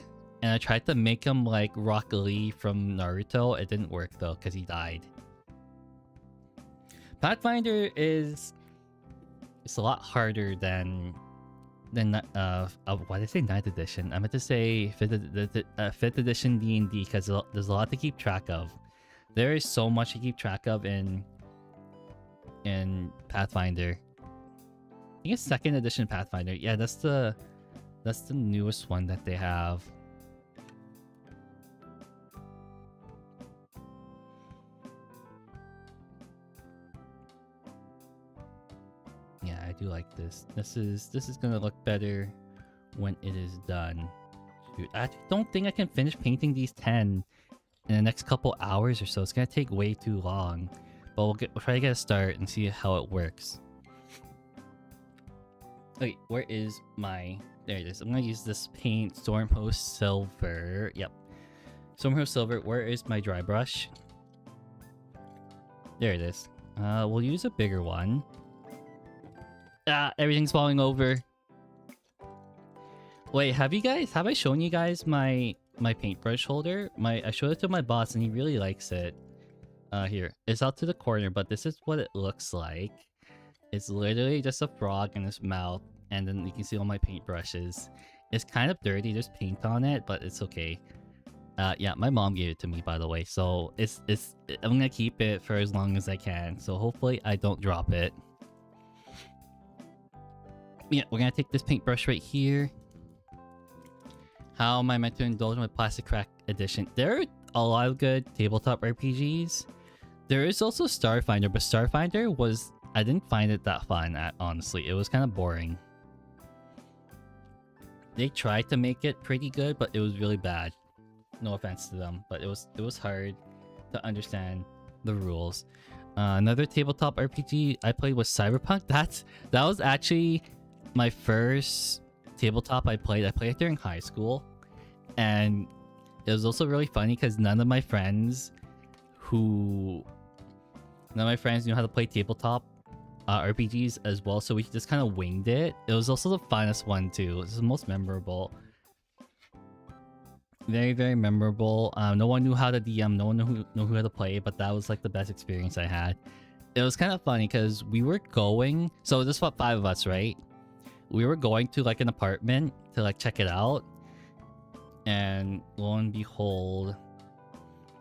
Speaker 1: and I tried to make him like Rock Lee from Naruto. It didn't work though, because he died. Pathfinder it's a lot harder than why did I say 9th edition? I meant to say 5th edition D&D, because there's a lot to keep track of. There is so much to keep track of in Pathfinder. I think it's 2nd edition Pathfinder. Yeah, that's the newest one that they have. Yeah, I do like this. This is gonna look better when it is done. Shoot, I don't think I can finish painting these 10 in the next couple hours or so. It's gonna take way too long. But we'll try to get a start and see how it works. Wait, where is my... There it is. I'm gonna use this paint, Stormhost Silver. Yep. Stormhost Silver. Where is my dry brush? There it is. We'll use a bigger one. Ah, everything's falling over. Wait, have I shown you guys my paintbrush holder? I showed it to my boss and he really likes it. Here. It's out to the corner, but this is what it looks like. It's literally just a frog in his mouth, and then you can see all my paintbrushes. It's kind of dirty, there's paint on it, but it's okay. Yeah, my mom gave it to me, by the way, so I'm gonna keep it for as long as I can, so hopefully I don't drop it. Yeah, we're gonna take this paintbrush right here. How am I meant to indulge my Plastic Crack edition? There are a lot of good tabletop RPGs. There is also Starfinder, but Starfinder was... I didn't find it that fun, honestly. It was kind of boring. They tried to make it pretty good, but it was really bad. No offense to them, but it was hard to understand the rules. Another tabletop RPG I played was Cyberpunk. That was actually my first tabletop I played. I played it during high school, and it was also really funny because none of my friends knew how to play tabletop RPGs as well, so we just kind of winged it. It was also the funnest one too. It was the most memorable. Very, very memorable. No one knew how to DM, no one knew how to play, but that was like the best experience I had. It was kind of funny because we were going, so this was 5 of us, right? We were going to like an apartment to like check it out, and lo and behold,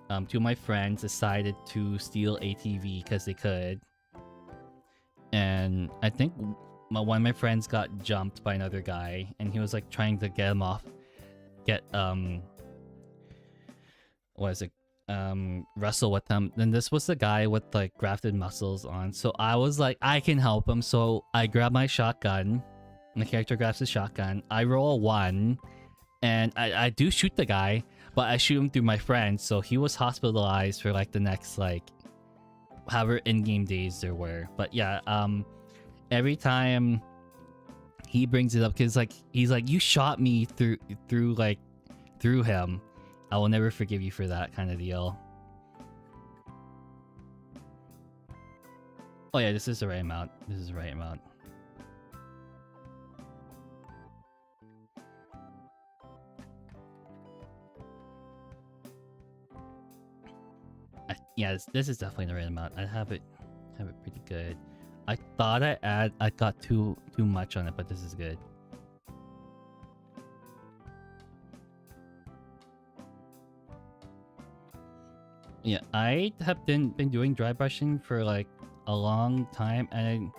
Speaker 1: 2 of my friends decided to steal ATV because they could, and I think one of my friends got jumped by another guy, and he was like trying to get him off, what is it, wrestle with him. Then this was the guy with like grafted muscles on, so I was like, I can help him. So I grab my shotgun, and the character grabs his shotgun. I roll a 1, and I do shoot the guy, but I shoot him through my friend, so he was hospitalized for like the next like however in-game days there were. But yeah, every time he brings it up, because like he's like, you shot me through him, I will never forgive you for that kind of deal. Oh yeah, this is the right amount. This is the right amount. Yeah, this is definitely the right amount. I have it pretty good. I thought I got too much on it, but this is good. Yeah, I have been doing dry brushing for like a long time, and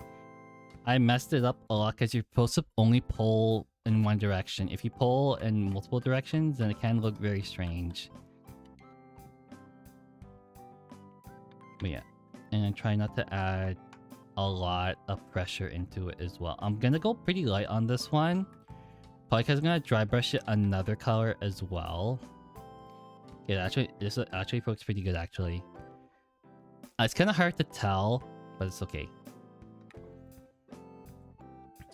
Speaker 1: I messed it up a lot because you're supposed to only pull in one direction. If you pull in multiple directions, then it can look very strange. But yeah, and try not to add a lot of pressure into it as well. I'm gonna go pretty light on this one, probably because I'm gonna dry brush it another color as well. Yeah, actually, this actually looks pretty good actually. It's kind of hard to tell, but it's okay.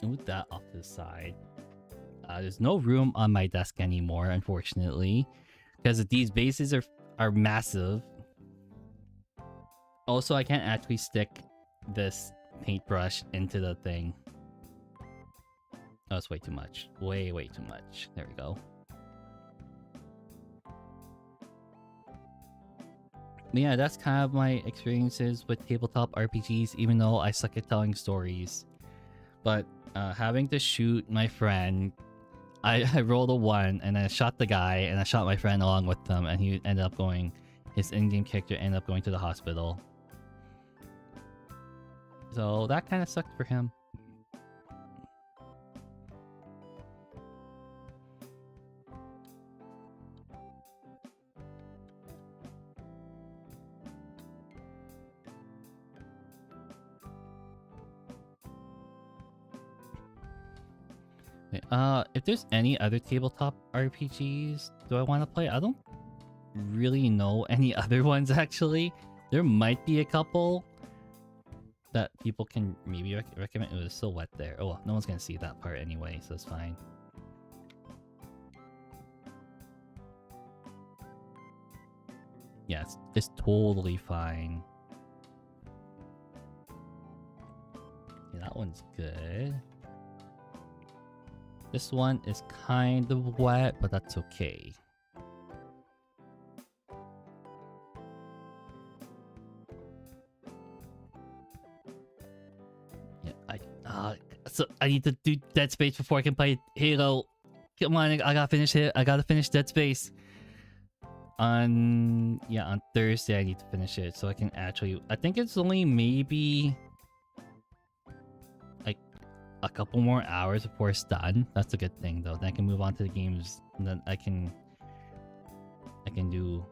Speaker 1: Move that off to the side. There's no room on my desk anymore, unfortunately, because these bases are massive. Also, I can't actually stick this paintbrush into the thing. Oh, it's way too much. Way too much. There we go. But yeah, that's kind of my experiences with tabletop RPGs, even though I suck at telling stories. But having to shoot my friend, I rolled a 1, and I shot the guy, and I shot my friend along with them, and he ended up going, his in-game character ended up going to the hospital. So that kind of sucked for him. If there's any other tabletop RPGs do I want to play? I don't really know any other ones actually. There might be a couple that people can maybe recommend. It was so wet there. Oh, well, no one's gonna see that part anyway, so it's fine. Yeah, it's totally fine. Yeah, that one's good. This one is kind of wet, but that's okay. Yeah, so I need to do Dead Space before I can play Halo. Come on, I gotta finish it. I gotta finish Dead Space. On Thursday I need to finish it so I can actually. I think it's only maybe like a couple more hours before it's done. That's a good thing though. Then I can move on to the games, and then I can do.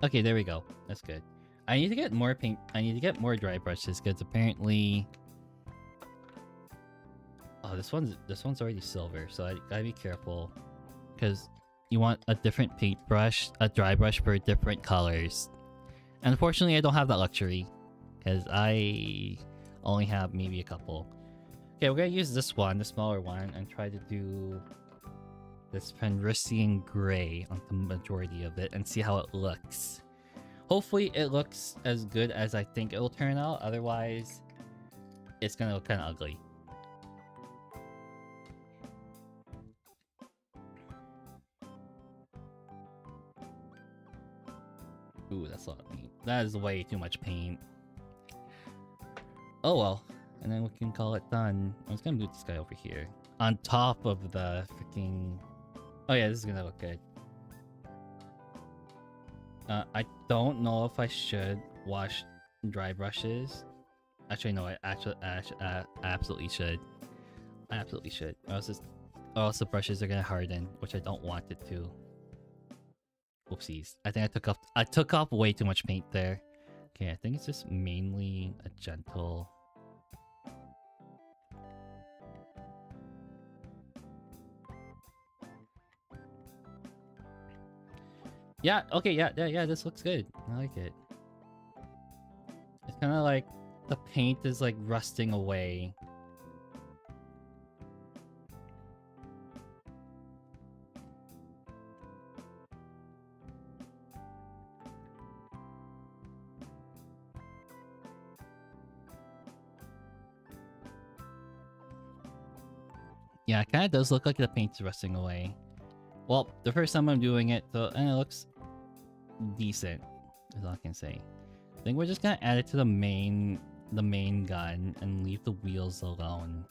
Speaker 1: Okay, there we go. That's good. I need to get more paint. I need to get more dry brushes because apparently. Oh, this one's already silver, so I gotta be careful because you want a different paintbrush, a dry brush for different colors. And unfortunately, I don't have that luxury because I only have maybe a couple. Okay, we're gonna use this one, the smaller one, and try to do this Fenrisian gray on the majority of it and see how it looks. Hopefully, it looks as good as I think it will turn out. Otherwise, it's gonna look kind of ugly. That is way too much paint. Oh well. And then we can call it done. I'm just gonna move this guy over here. On top of the freaking... Oh yeah, this is gonna look good. I don't know if I should wash dry brushes. Actually, no, I absolutely should. I absolutely should. Or else the brushes are gonna harden, which I don't want it to. Oopsies. I think I took off way too much paint there. Okay, I think it's just mainly a gentle... Yeah, okay, yeah, this looks good. I like it. It's kind of like the paint is like rusting away. Yeah, it kind of does look like the paint's rusting away. Well, the first time I'm doing it, so and it looks decent, is all I can say. I think we're just gonna add it to the main gun and leave the wheels alone.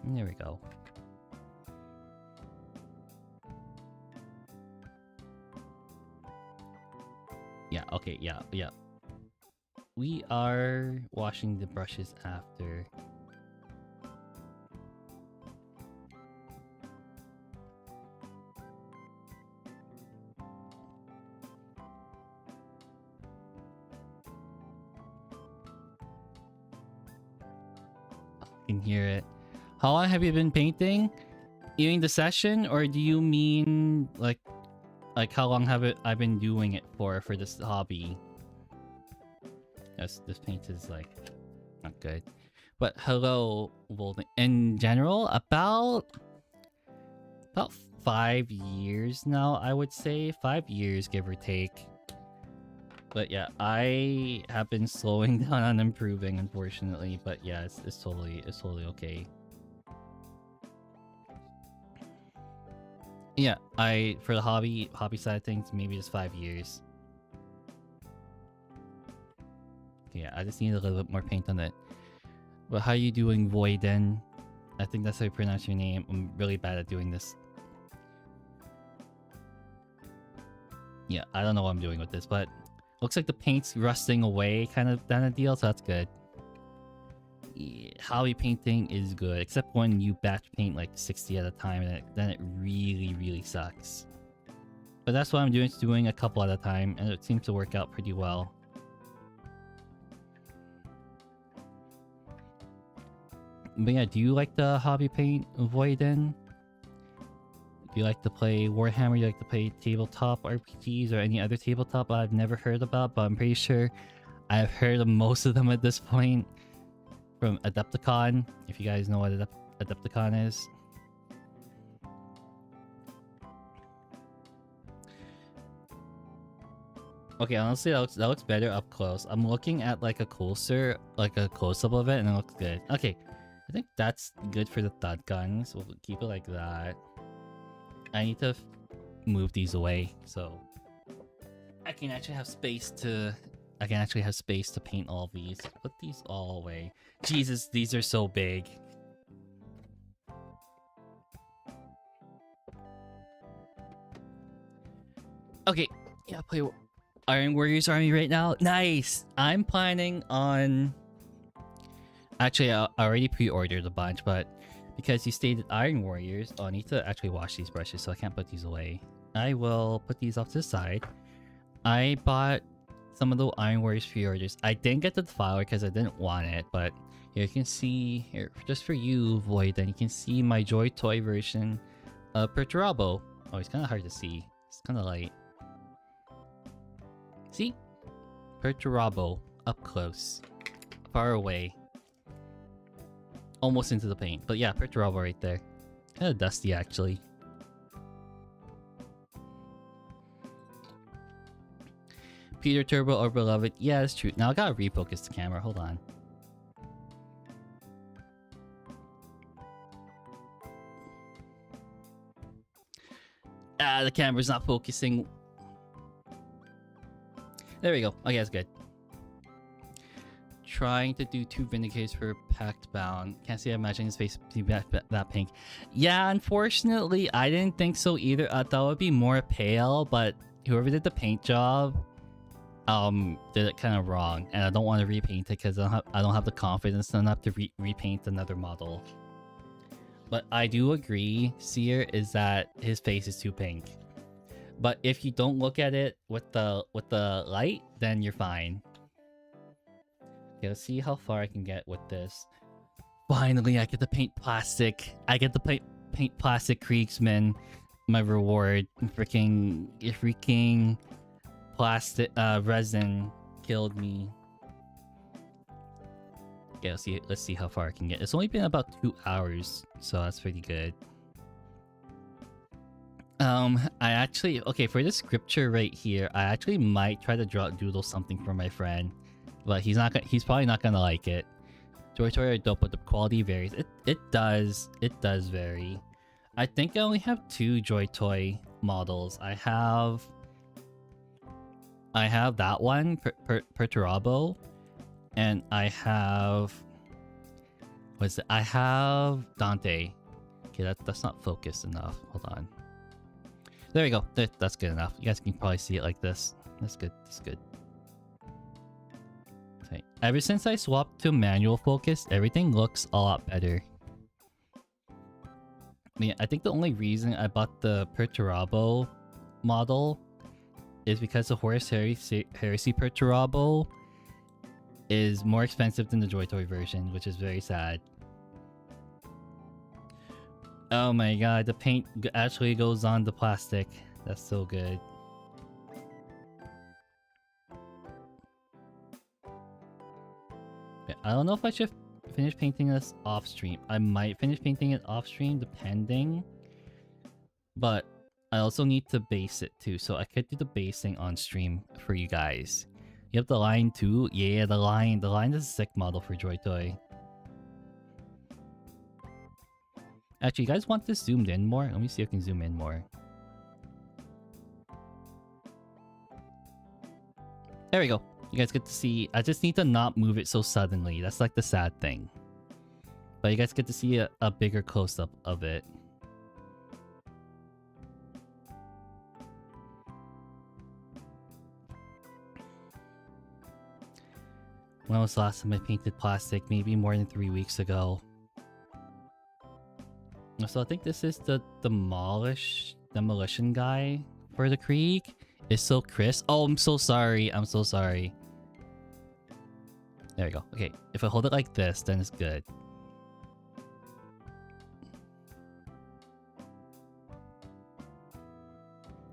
Speaker 1: And there we go. Yeah, okay, yeah. We are washing the brushes after. I can hear it. How long have you been painting? During the session, or do you mean like how long have I been doing it for this hobby? Yes, this paint is like not good. But hello, Volden. In general, about 5 years now, I would say. 5 years, give or take. But yeah, I have been slowing down on improving, unfortunately. But yeah, it's totally okay. Yeah, for the hobby side of things, maybe just 5 years. Yeah, I just need a little bit more paint on it. But how you doing, Voiden? I think that's how you pronounce your name. I'm really bad at doing this. Yeah, I don't know what I'm doing with this, but looks like the paint's rusting away kind of deal, so that's good. Yeah, hobby painting is good, except when you batch paint like 60 at a time, and then it really sucks. But that's what I'm doing, doing a couple at a time, and it seems to work out pretty well. But yeah, do you like the hobby paint, Voiden? Do you like to play Warhammer? Do you like to play tabletop RPGs or any other tabletop I've never heard about? But I'm pretty sure I've heard of most of them at this point. From Adepticon, if you guys know what Adepticon is. Okay, honestly, that looks better up close. I'm looking at like a closer, like a close-up of it, and it looks good. Okay, I think that's good for the thud guns. We'll keep it like that. I need to move these away so I can actually have space to paint all these. Put these all away. Jesus, these are so big. Okay, yeah, play Iron Warriors Army right now. Nice. I'm planning on... Actually, I already pre-ordered a bunch, but because you stated Iron Warriors, I need to actually wash these brushes, so I can't put these away. I will put these off to the side. I bought some of the Iron Warriors pre-orders. I didn't get the Defiler because I didn't want it, but here you can see, here, just for you, Void, and you can see my Joy Toy version of Perturabo. Oh, it's kind of hard to see. It's kind of light. See? Perturabo, up close. Far away. Almost into the paint. But yeah, Perturabo right there. Kind of dusty, actually. Peter Turbo or Beloved. Yeah, that's true. Now I gotta refocus the camera. Hold on. The camera's not focusing. There we go. Okay, that's good. Trying to do 2 vindicators for pact bound. Can't see. Imagine his face be that pink. Yeah, unfortunately, I didn't think so either. I thought it would be more pale, but whoever did the paint job, did it kind of wrong, and I don't want to repaint it because I don't have the confidence enough to repaint another model. But I do agree, Seer, is that his face is too pink. But if you don't look at it with the light, then you're fine. Okay, let's see how far I can get with this. Finally, I get to paint plastic. I get to paint plastic Kriegsman. My reward. Freaking plastic resin killed me. Okay, let's see how far I can get. It's only been about 2 hours, so that's pretty good. I actually, okay, for this scripture right here, I actually might try to doodle something for my friend, but he's probably not gonna like it. Joy Toy are dope, but the quality varies. It does vary. I think I only have 2 Joy Toy models. I have that one, Perturabo, and I have I have Dante. Okay, that's not focused enough. Hold on. There we go. That's good enough. You guys can probably see it like this. That's good. That's good. Okay. Ever since I swapped to manual focus, everything looks a lot better. I think the only reason I bought the Perturabo model is because the Horus Heresy Perturabo is more expensive than the Joy Toy version, which is very sad. Oh my god, the paint actually goes on the plastic. That's so good. Okay, I don't know if I should finish painting this off stream. I might finish painting it off stream depending. But I also need to base it too, so I could do the basing on stream for you guys. You have the line too? Yeah, the line. The line is a sick model for Joy Toy. Actually, you guys want this zoomed in more? Let me see if I can zoom in more. There we go. You guys get to see. I just need to not move it so suddenly. That's like the sad thing. But you guys get to see a bigger close-up of it. When was the last time I painted plastic? Maybe more than 3 weeks ago. So I think this is the demolition guy for the Krieg. It's so crisp. Oh, I'm so sorry. I'm so sorry. There we go. Okay, if I hold it like this, then it's good.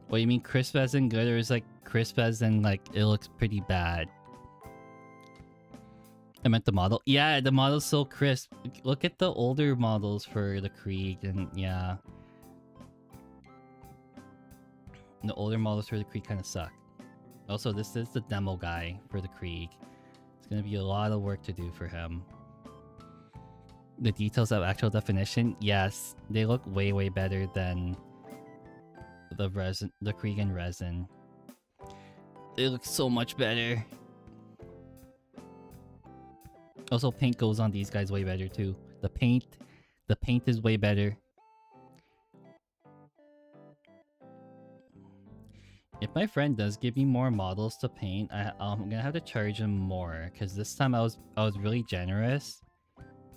Speaker 1: What do you mean crisp as in good, or is like crisp as in like it looks pretty bad? I meant the model. Yeah, the model's so crisp. Look at the older models for the Krieg, and yeah. The older models for the Krieg kind of suck. Also, this is the demo guy for the Krieg. It's gonna be a lot of work to do for him. The details of actual definition, yes, they look way, way better than the resin, the Krieg and resin. They look so much better. Also, paint goes on these guys way better too. The paint is way better. If my friend does give me more models to paint, I'm gonna have to charge him more, because this time I was really generous,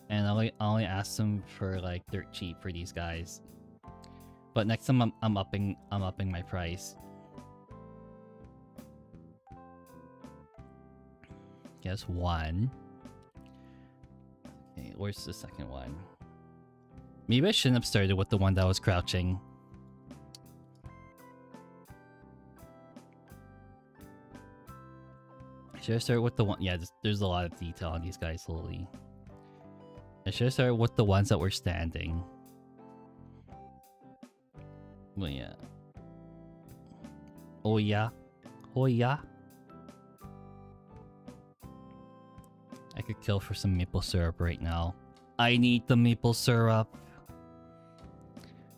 Speaker 1: and I only asked him for like dirt cheap for these guys. But next time I'm upping my price. Guess one. Okay, where's the second one? Maybe I shouldn't have started with the one that was crouching. Should I start with the one? Yeah, there's a lot of detail on these guys slowly. I should have started with the ones that were standing. Well, yeah. Oh yeah. Oh yeah. I could kill for some maple syrup right now. I need the maple syrup.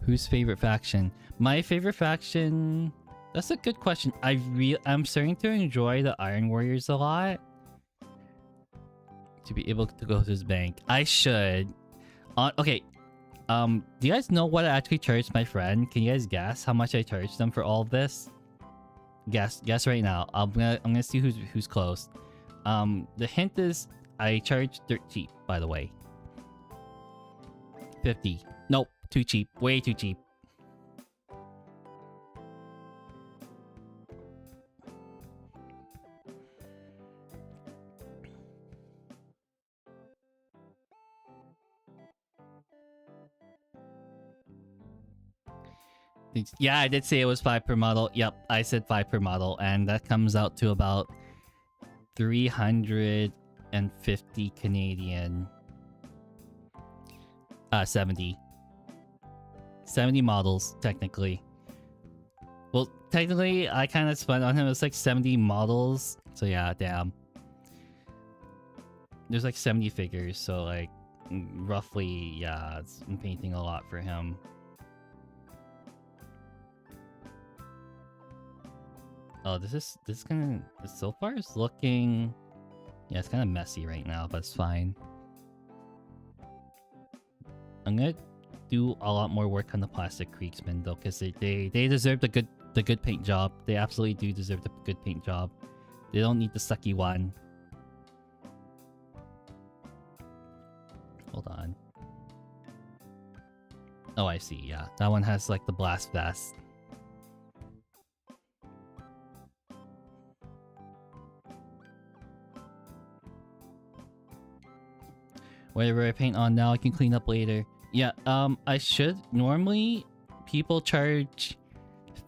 Speaker 1: Whose favorite faction? My favorite faction... That's a good question. I'm starting to enjoy the Iron Warriors a lot. To be able to go to his bank. I should. Okay. Do you guys know what I actually charged my friend? Can you guys guess how much I charged them for all of this? Guess right now. I'm gonna see who's close. The hint is I charged dirt cheap, by the way. 50. Nope, too cheap. Way too cheap. Yeah, I did say it was 5 per model. Yep, I said 5 per model, and that comes out to about 350 Canadian. 70 models, technically. Well, technically, I kind of spent on him. It's like 70 models. So yeah, damn. There's like 70 figures, so like roughly, yeah, I'm painting a lot for him. Oh, this is kind of, so far it's looking, yeah, it's kind of messy right now, but it's fine. I'm gonna do a lot more work on the plastic Kriegsmen though, because they deserve the good paint job. They absolutely do deserve the good paint job. They don't need the sucky one. Hold on. Oh, I see. Yeah, that one has like the blast vest. Whatever I paint on now, I can clean up later. Yeah, I should. Normally, people charge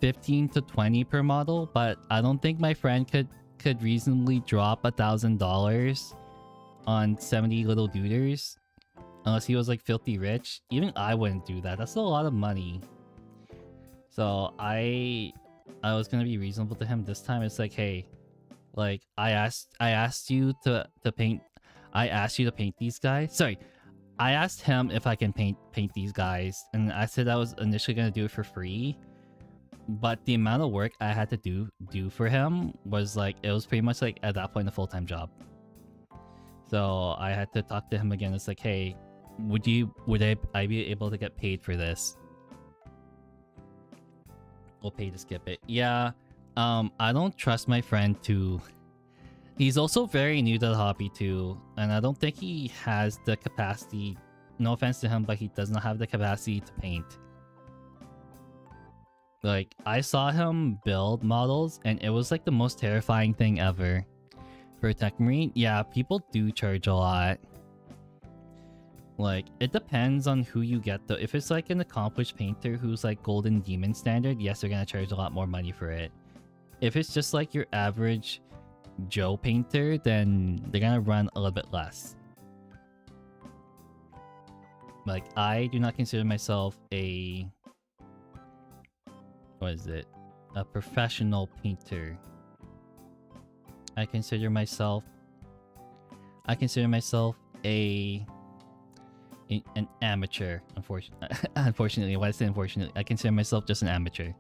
Speaker 1: 15 to 20 per model, but I don't think my friend could reasonably drop $1,000 on 70 little duders. Unless he was like filthy rich. Even I wouldn't do that. That's a lot of money. So I was gonna be reasonable to him this time. It's like, hey, like I asked you to paint. I asked you to paint these guys. Sorry, I asked him if I can paint these guys, and I said I was initially gonna do it for free. But the amount of work I had to do for him was like, it was pretty much like at that point a full-time job. So I had to talk to him again. It's like, hey, would I be able to get paid for this? We'll pay to skip it. Yeah. I don't trust my friend to. He's also very new to the hobby too, and I don't think he has the capacity. No offense to him, but he does not have the capacity to paint. Like, I saw him build models, and it was like the most terrifying thing ever. For a tech marine, yeah, people do charge a lot. Like, it depends on who you get though. If it's like an accomplished painter who's like golden demon standard, yes, they're gonna charge a lot more money for it. If it's just like your average Joe painter, then they're gonna run a little bit less. Like, I do not consider myself a... what is it? A professional painter. I consider myself an amateur. Unfortunately, why I say unfortunately, I consider myself just an amateur.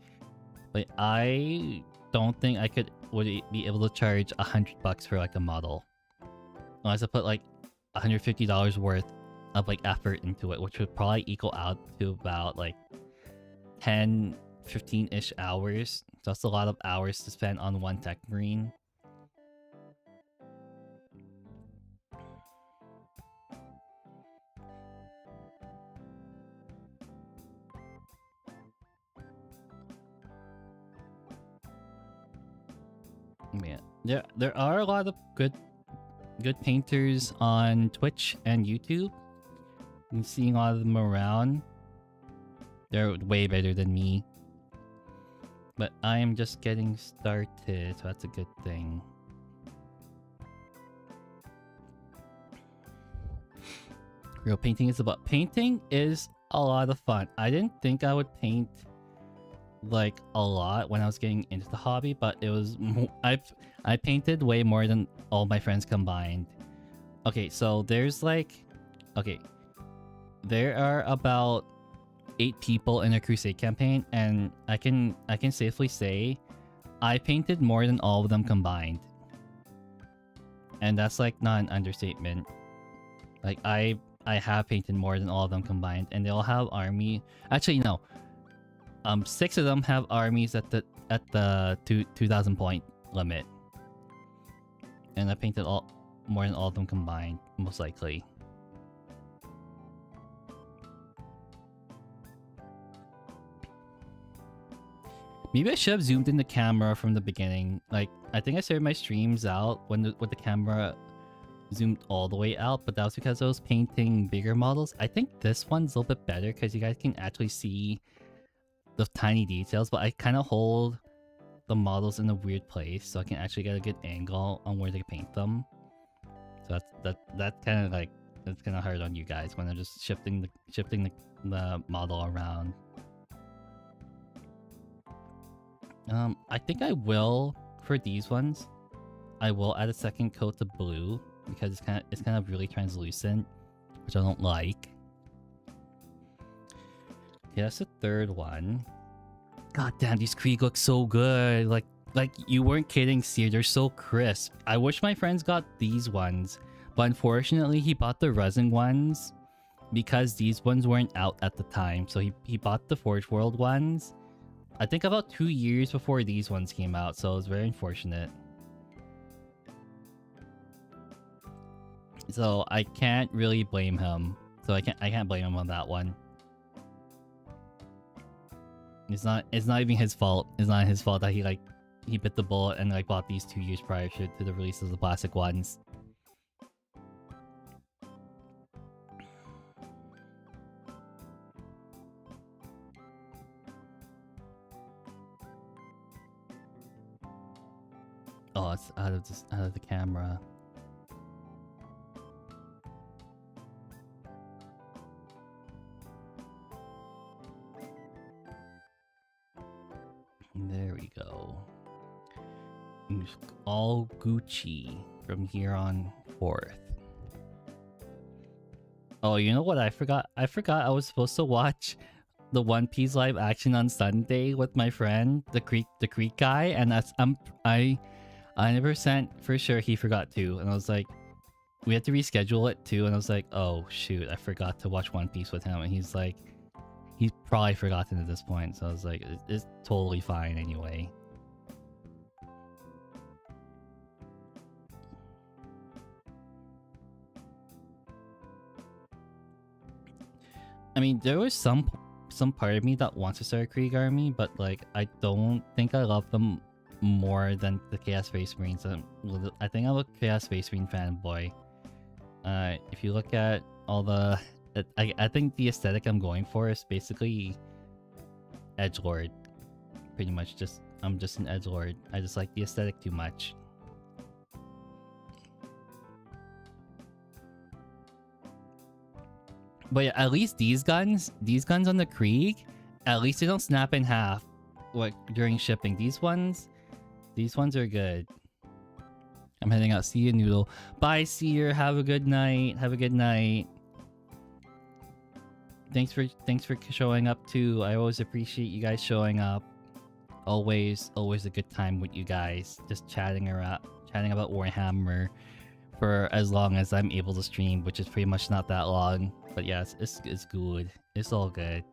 Speaker 1: But I don't think I would be able to charge $100 for like a model, unless I put like $150 worth of like effort into it, which would probably equal out to about like 10-15-ish hours. So that's a lot of hours to spend on one tech marine. Yeah, there are a lot of good painters on Twitch and YouTube. I'm seeing a lot of them around. They're way better than me. But I am just getting started, so that's a good thing. Real painting is about... painting is a lot of fun. I didn't think I would paint like a lot when I was getting into the hobby, but it was... I painted way more than all my friends combined. Okay, so there's like... okay. There are about 8 people in a crusade campaign, and I can safely say I painted more than all of them combined. And that's like not an understatement. Like I have painted more than all of them combined, and they all have army. Actually, no. 6 of them have armies at the 2,000 point limit, and I painted more than all of them combined, most likely. Maybe I should have zoomed in the camera from the beginning. Like, I think I started my streams out with the camera zoomed all the way out, but that was because I was painting bigger models. I think this one's a little bit better because you guys can actually see the tiny details, but I kind of hold the models in a weird place so I can actually get a good angle on where to paint them. So that's kind of like, it's kind of hard on you guys when I'm just shifting the model around. I think I will, for these ones, I will add a second coat of blue because it's kind of really translucent, which I don't like. Okay, that's the third one. God damn, these Krieg look so good. Like you weren't kidding, Seer. They're so crisp. I wish my friends got these ones, but unfortunately he bought the resin ones because these ones weren't out at the time. So he bought the Forge World ones, I think about 2 years before these ones came out, so it was very unfortunate. So I can't really blame him. So I can't blame him on that one. It's not even his fault. It's not his fault that he bit the bullet and like bought these 2 years prior to the release of the plastic ones. Oh, it's out of the camera. There we go. All Gucci from here on forth. Oh, you know what I forgot? I forgot I was supposed to watch the One Piece live action on Sunday with my friend, the Krieg guy, and I 100% for sure he forgot to, and I was like, we had to reschedule it too, and I was like, oh shoot, I forgot to watch One Piece with him, and he's like, he's probably forgotten at this point, so I was like, it's totally fine anyway. I mean, there was some part of me that wants to start a Krieg army, but like, I don't think I love them more than the Chaos Space Marines. I think I'm a Chaos Space Marine fanboy. If you look at all the... I think the aesthetic I'm going for is basically edgelord. Pretty much I'm just an edgelord. I just like the aesthetic too much. But yeah, at least these guns on the Krieg, at least they don't snap in half during shipping. These ones are good. I'm heading out. See you, Noodle. Bye, Seer. Have a good night. Have a good night. Thanks for showing up too. I always appreciate you guys showing up. Always a good time with you guys. Just chatting about Warhammer for as long as I'm able to stream, which is pretty much not that long. But yeah, it's good. It's all good.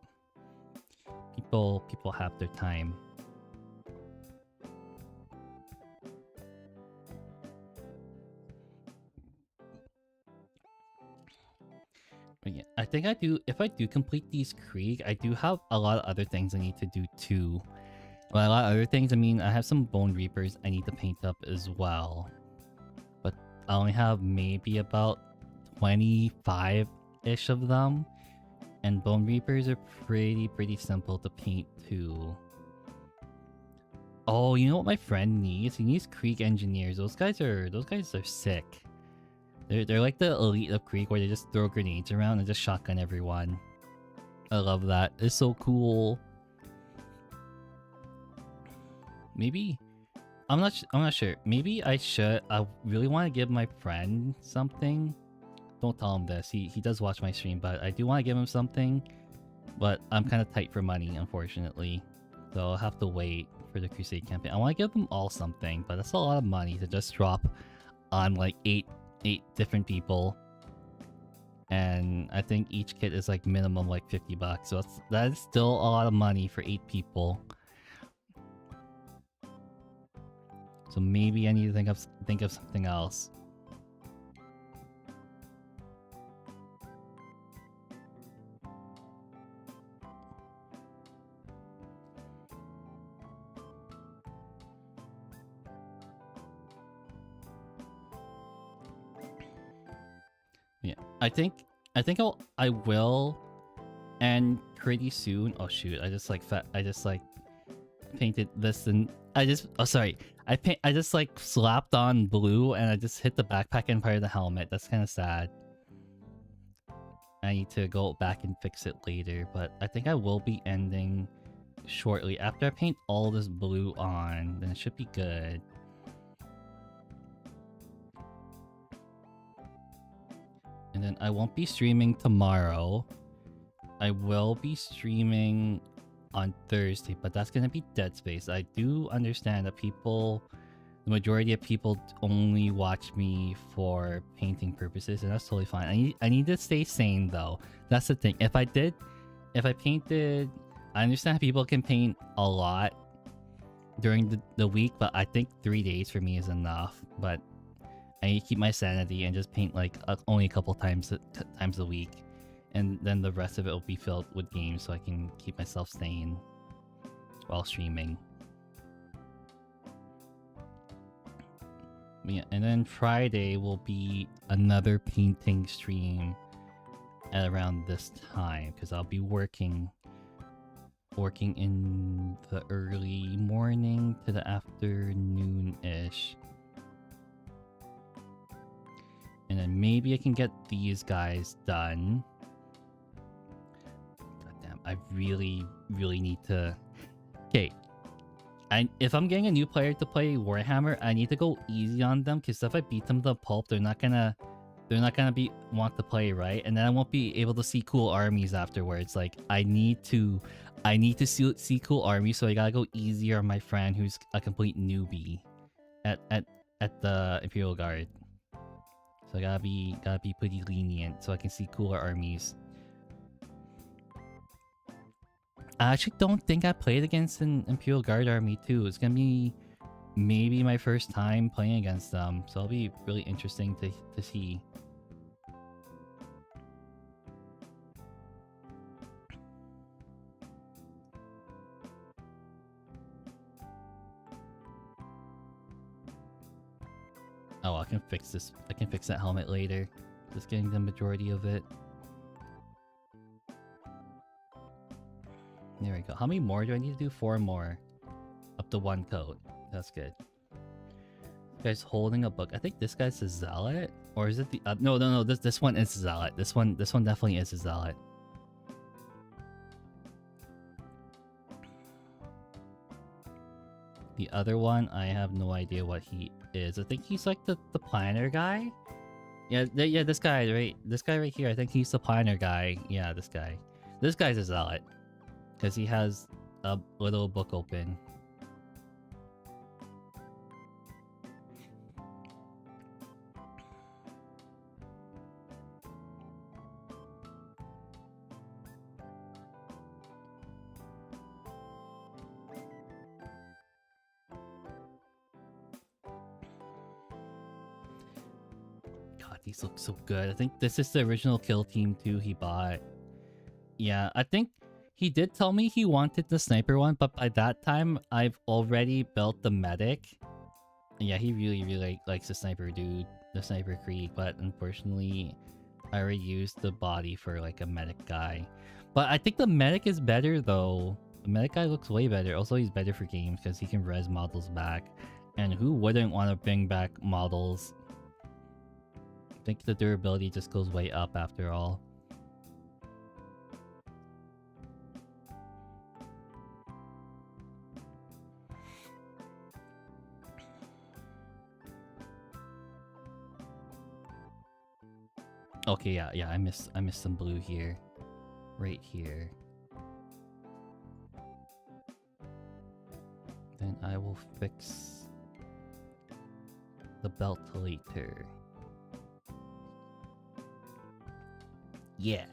Speaker 1: People have their time. Yeah, I think if I do complete these Krieg, I do have a lot of other things I need to do too. Well, a lot of other things, I mean, I have some Bone Reapers I need to paint up as well. But I only have maybe about 25-ish of them. And Bone Reapers are pretty simple to paint too. Oh, you know what my friend needs? He needs Krieg Engineers. Those guys are sick. They're like the elite of Krieg where they just throw grenades around and just shotgun everyone. I love that. It's so cool. Maybe I'm not sure. Maybe I should. I really want to give my friend something. Don't tell him this. He does watch my stream, but I do want to give him something. But I'm kind of tight for money, unfortunately. So I'll have to wait for the Crusade campaign. I want to give them all something, but that's a lot of money to just drop on like eight different people. And I think each kit is like minimum like $50. So that is still a lot of money for 8 people. So maybe I need to think of something else. Yeah, I think I will, and pretty soon. Oh shoot! I just painted this, and I just like slapped on blue, and I just hit the backpack and part of the helmet. That's kind of sad. I need to go back and fix it later, but I think I will be ending shortly after I paint all this blue on. Then it should be good. And then I won't be streaming tomorrow. I will be streaming on Thursday, but that's gonna be Dead Space. I do understand that the majority of people only watch me for painting purposes, and that's totally fine. I need to stay sane though. That's the thing. If I painted, I understand people can paint a lot during the week, but I think 3 days for me is enough. But I need to keep my sanity and just paint like only a couple times a week, and then the rest of it will be filled with games so I can keep myself sane while streaming. Yeah, and then Friday will be another painting stream at around this time because I'll be working in the early morning to the afternoon-ish. And then maybe I can get these guys done. God damn, I really need to... Okay. If I'm getting a new player to play Warhammer, I need to go easy on them, because if I beat them to the pulp, they're not gonna want to play, right? And then I won't be able to see cool armies afterwards. Like, I need to see cool armies, so I gotta go easier on my friend who's a complete newbie at the Imperial Guard. So I gotta be pretty lenient so I can see cooler armies. I actually don't think I played against an Imperial Guard army too. It's gonna be maybe my first time playing against them, so it'll be really interesting to see. Oh, I can fix this. I can fix that helmet later. Just getting the majority of it. There we go. How many more do I need to do? 4 more. Up to 1 coat. That's good. This guy's holding a book. I think this guy's a zealot. Or is it the... no. This one is a zealot. This one definitely is a zealot. The other one, I have no idea what he is. I think he's like the planner guy. Yeah, this guy, right? This guy right here, I think he's the planner guy. Yeah, this guy. This guy's a zealot. Because he has a little book open. God, these look so good. I think this is the original kill team too he bought. Yeah, I think he did tell me he wanted the sniper one, but by that time, I've already built the medic. Yeah, he really likes the sniper dude, the sniper Krieg, but unfortunately, I already used the body for like a medic guy. But I think the medic is better though. The medic guy looks way better. Also, he's better for games because he can res models back. And who wouldn't want to bring back models? I think the durability just goes way up after all. Okay, yeah, I missed some blue here. Right here. then I will fix the belt later. Yeah.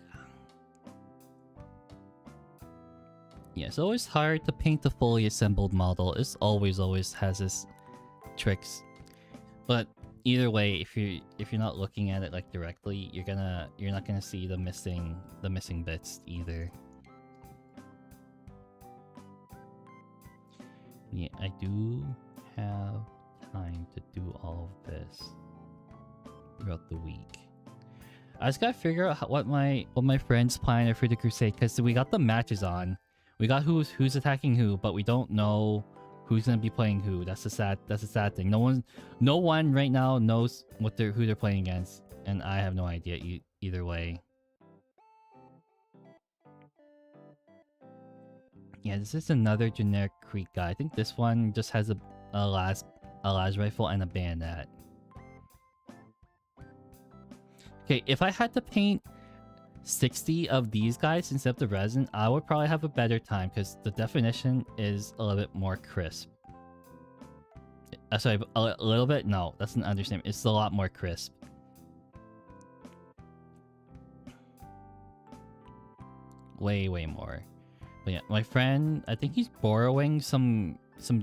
Speaker 1: Yeah, it's always hard to paint the fully assembled model. It's always has its tricks. But either way, if you're not looking at it like directly, you're not gonna see the missing bits either. Yeah, I do have time to do all of this throughout the week. I just gotta figure out what my friends plan for the crusade, because we got the matches on. We got who's attacking who, but we don't know who's gonna be playing who. That's a sad thing. No one right now knows who they're playing against, and I have no idea either way. Yeah, this is another generic Krieg guy. I think this one just has a las rifle and a bayonet. Okay, if I had to paint 60 of these guys instead of the resin, I would probably have a better time because the definition is a little bit more crisp. Sorry, a little bit? No, that's an understatement. It's a lot more crisp. Way more. But yeah, my friend, I think he's borrowing some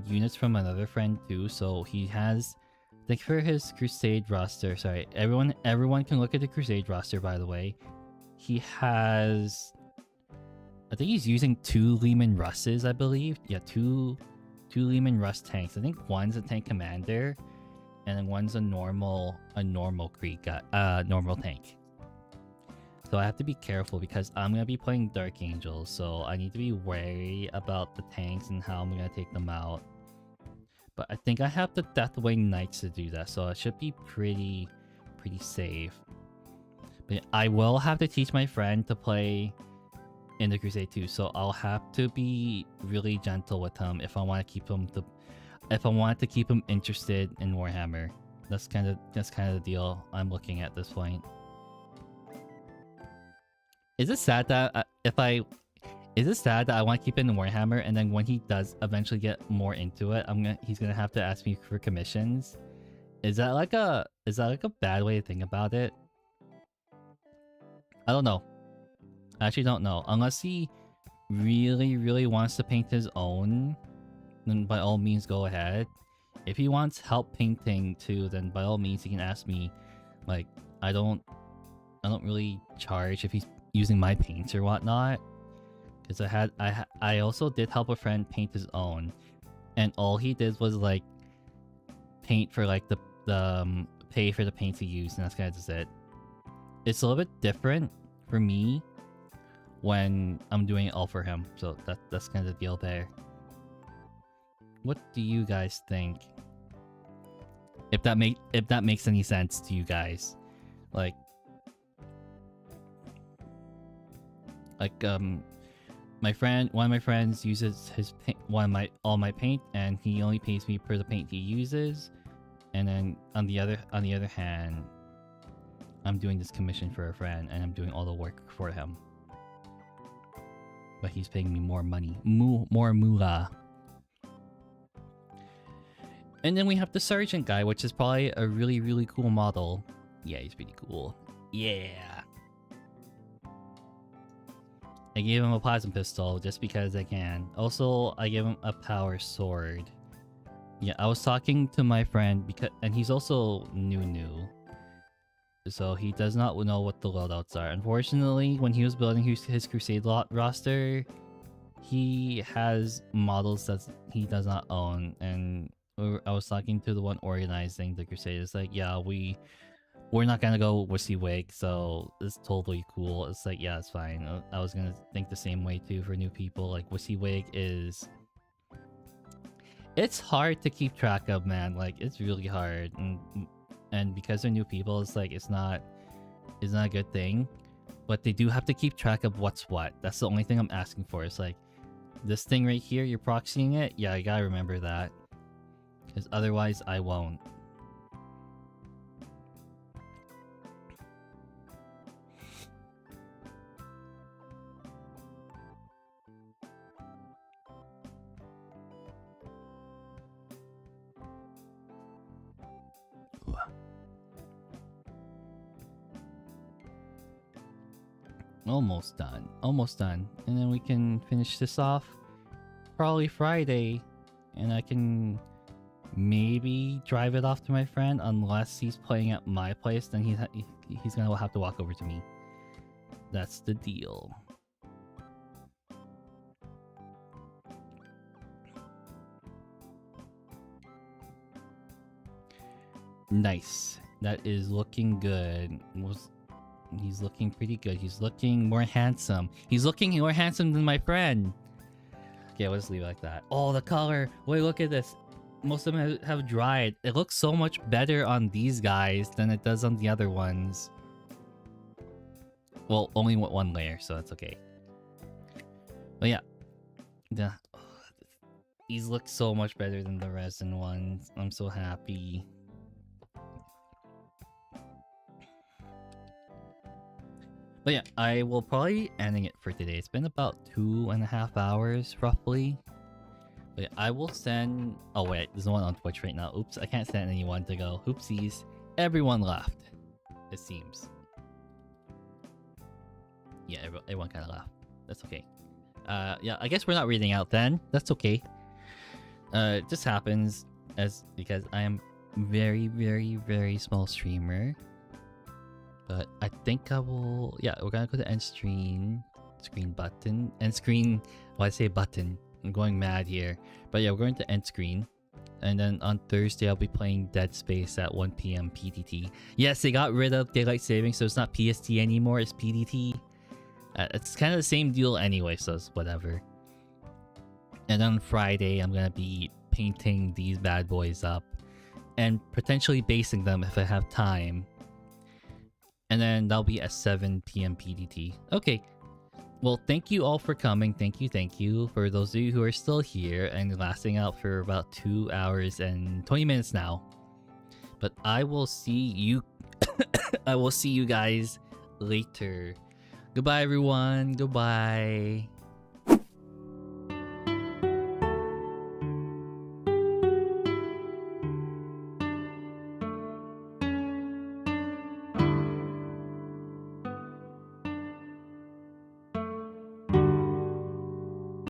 Speaker 1: units from another friend too, so he has, I think for his crusade roster, sorry, everyone can look at the crusade roster, by the way. He has, I think he's using 2 Lehman Russes, I believe. Yeah, two Lehman Russ tanks. I think one's a tank commander, and then one's a normal Krieg guy, normal tank. So I have to be careful because I'm gonna be playing Dark Angels, so I need to be wary about the tanks and how I'm gonna take them out. But I think I have the Deathwing Knights to do that, so I should be pretty safe. But I will have to teach my friend to play in the Crusade too, so I'll have to be really gentle with him if I want to keep him interested in Warhammer. That's kind of the deal I'm looking at this point. Is it sad that I want to keep it in Warhammer, and then when he does eventually get more into it, he's gonna have to ask me for commissions? Is that like a bad way to think about it? I don't know. I actually don't know. Unless he really wants to paint his own, then by all means go ahead. If he wants help painting too, then by all means he can ask me. Like, I don't really charge if he's using my paints or whatnot, because I also did help a friend paint his own, and all he did was like paint for like the pay for the paints he used, and that's kind of just it. It's a little bit different for me when I'm doing it all for him, so that's kind of the deal there. What do you guys think? If that makes any sense to you guys, like one of my friends uses all my paint, and he only pays me for the paint he uses, and then on the other hand, I'm doing this commission for a friend and I'm doing all the work for him, but he's paying me more money, more moolah. And then we have the sergeant guy, which is probably a really cool model. Yeah, he's pretty cool. Yeah. I gave him a plasma pistol just because I can. Also, I gave him a power sword. Yeah, I was talking to my friend and he's also new. So he does not know what the loadouts are. Unfortunately, when he was building his Crusade roster, he has models that he does not own. And I was talking to the one organizing the Crusade. It's like, yeah, we're not gonna go Wussy Wig, so it's totally cool. It's like, yeah, it's fine. I was gonna think the same way too for new people. Like, Wussy Wig it's hard to keep track of, man. Like, it's really hard, and because they're new people, it's like it's not a good thing. But they do have to keep track of what's what. That's the only thing I'm asking for. It's like, this thing right here, you're proxying it. Yeah, I gotta remember that, because otherwise I won't. Almost done. Almost done. And then we can finish this off probably Friday. And I can maybe drive it off to my friend, unless he's playing at my place. Then he's gonna have to walk over to me. That's the deal. Nice. That is looking good. He's looking pretty good. He's looking more handsome. He's looking more handsome than my friend. Okay, we'll just leave it like that. Oh, the color. Wait, look at this. Most of them have dried. It looks so much better on these guys than it does on the other ones. Well, only with one layer, so that's okay. But yeah. These look so much better than the resin ones. I'm so happy. But yeah, I will probably be ending it for today. It's been about 2.5 hours, roughly. But yeah, I will send... Oh wait, there's no one on Twitch right now. Oops, I can't send anyone to go. Oopsies. Everyone left, it seems. Yeah, everyone kind of left. That's okay. Yeah, I guess we're not reading out then. That's okay. It just happens because I am very, very, very small streamer. But I think I will... Yeah, we're gonna go to end screen. Screen button. End screen... Why I say button? I'm going mad here. But yeah, we're going to end screen. And then on Thursday, I'll be playing Dead Space at 1 PM PDT. Yes, they got rid of Daylight Saving, so it's not PST anymore, it's PDT. It's kind of the same deal anyway, so it's whatever. And on Friday, I'm gonna be painting these bad boys up. And potentially basing them if I have time. And then that'll be at 7 PM PDT. Okay. Well, thank you all for coming. Thank you. For those of you who are still here and lasting out for about 2 hours and 20 minutes now. But I will see you... I will see you guys later. Goodbye, everyone. Goodbye.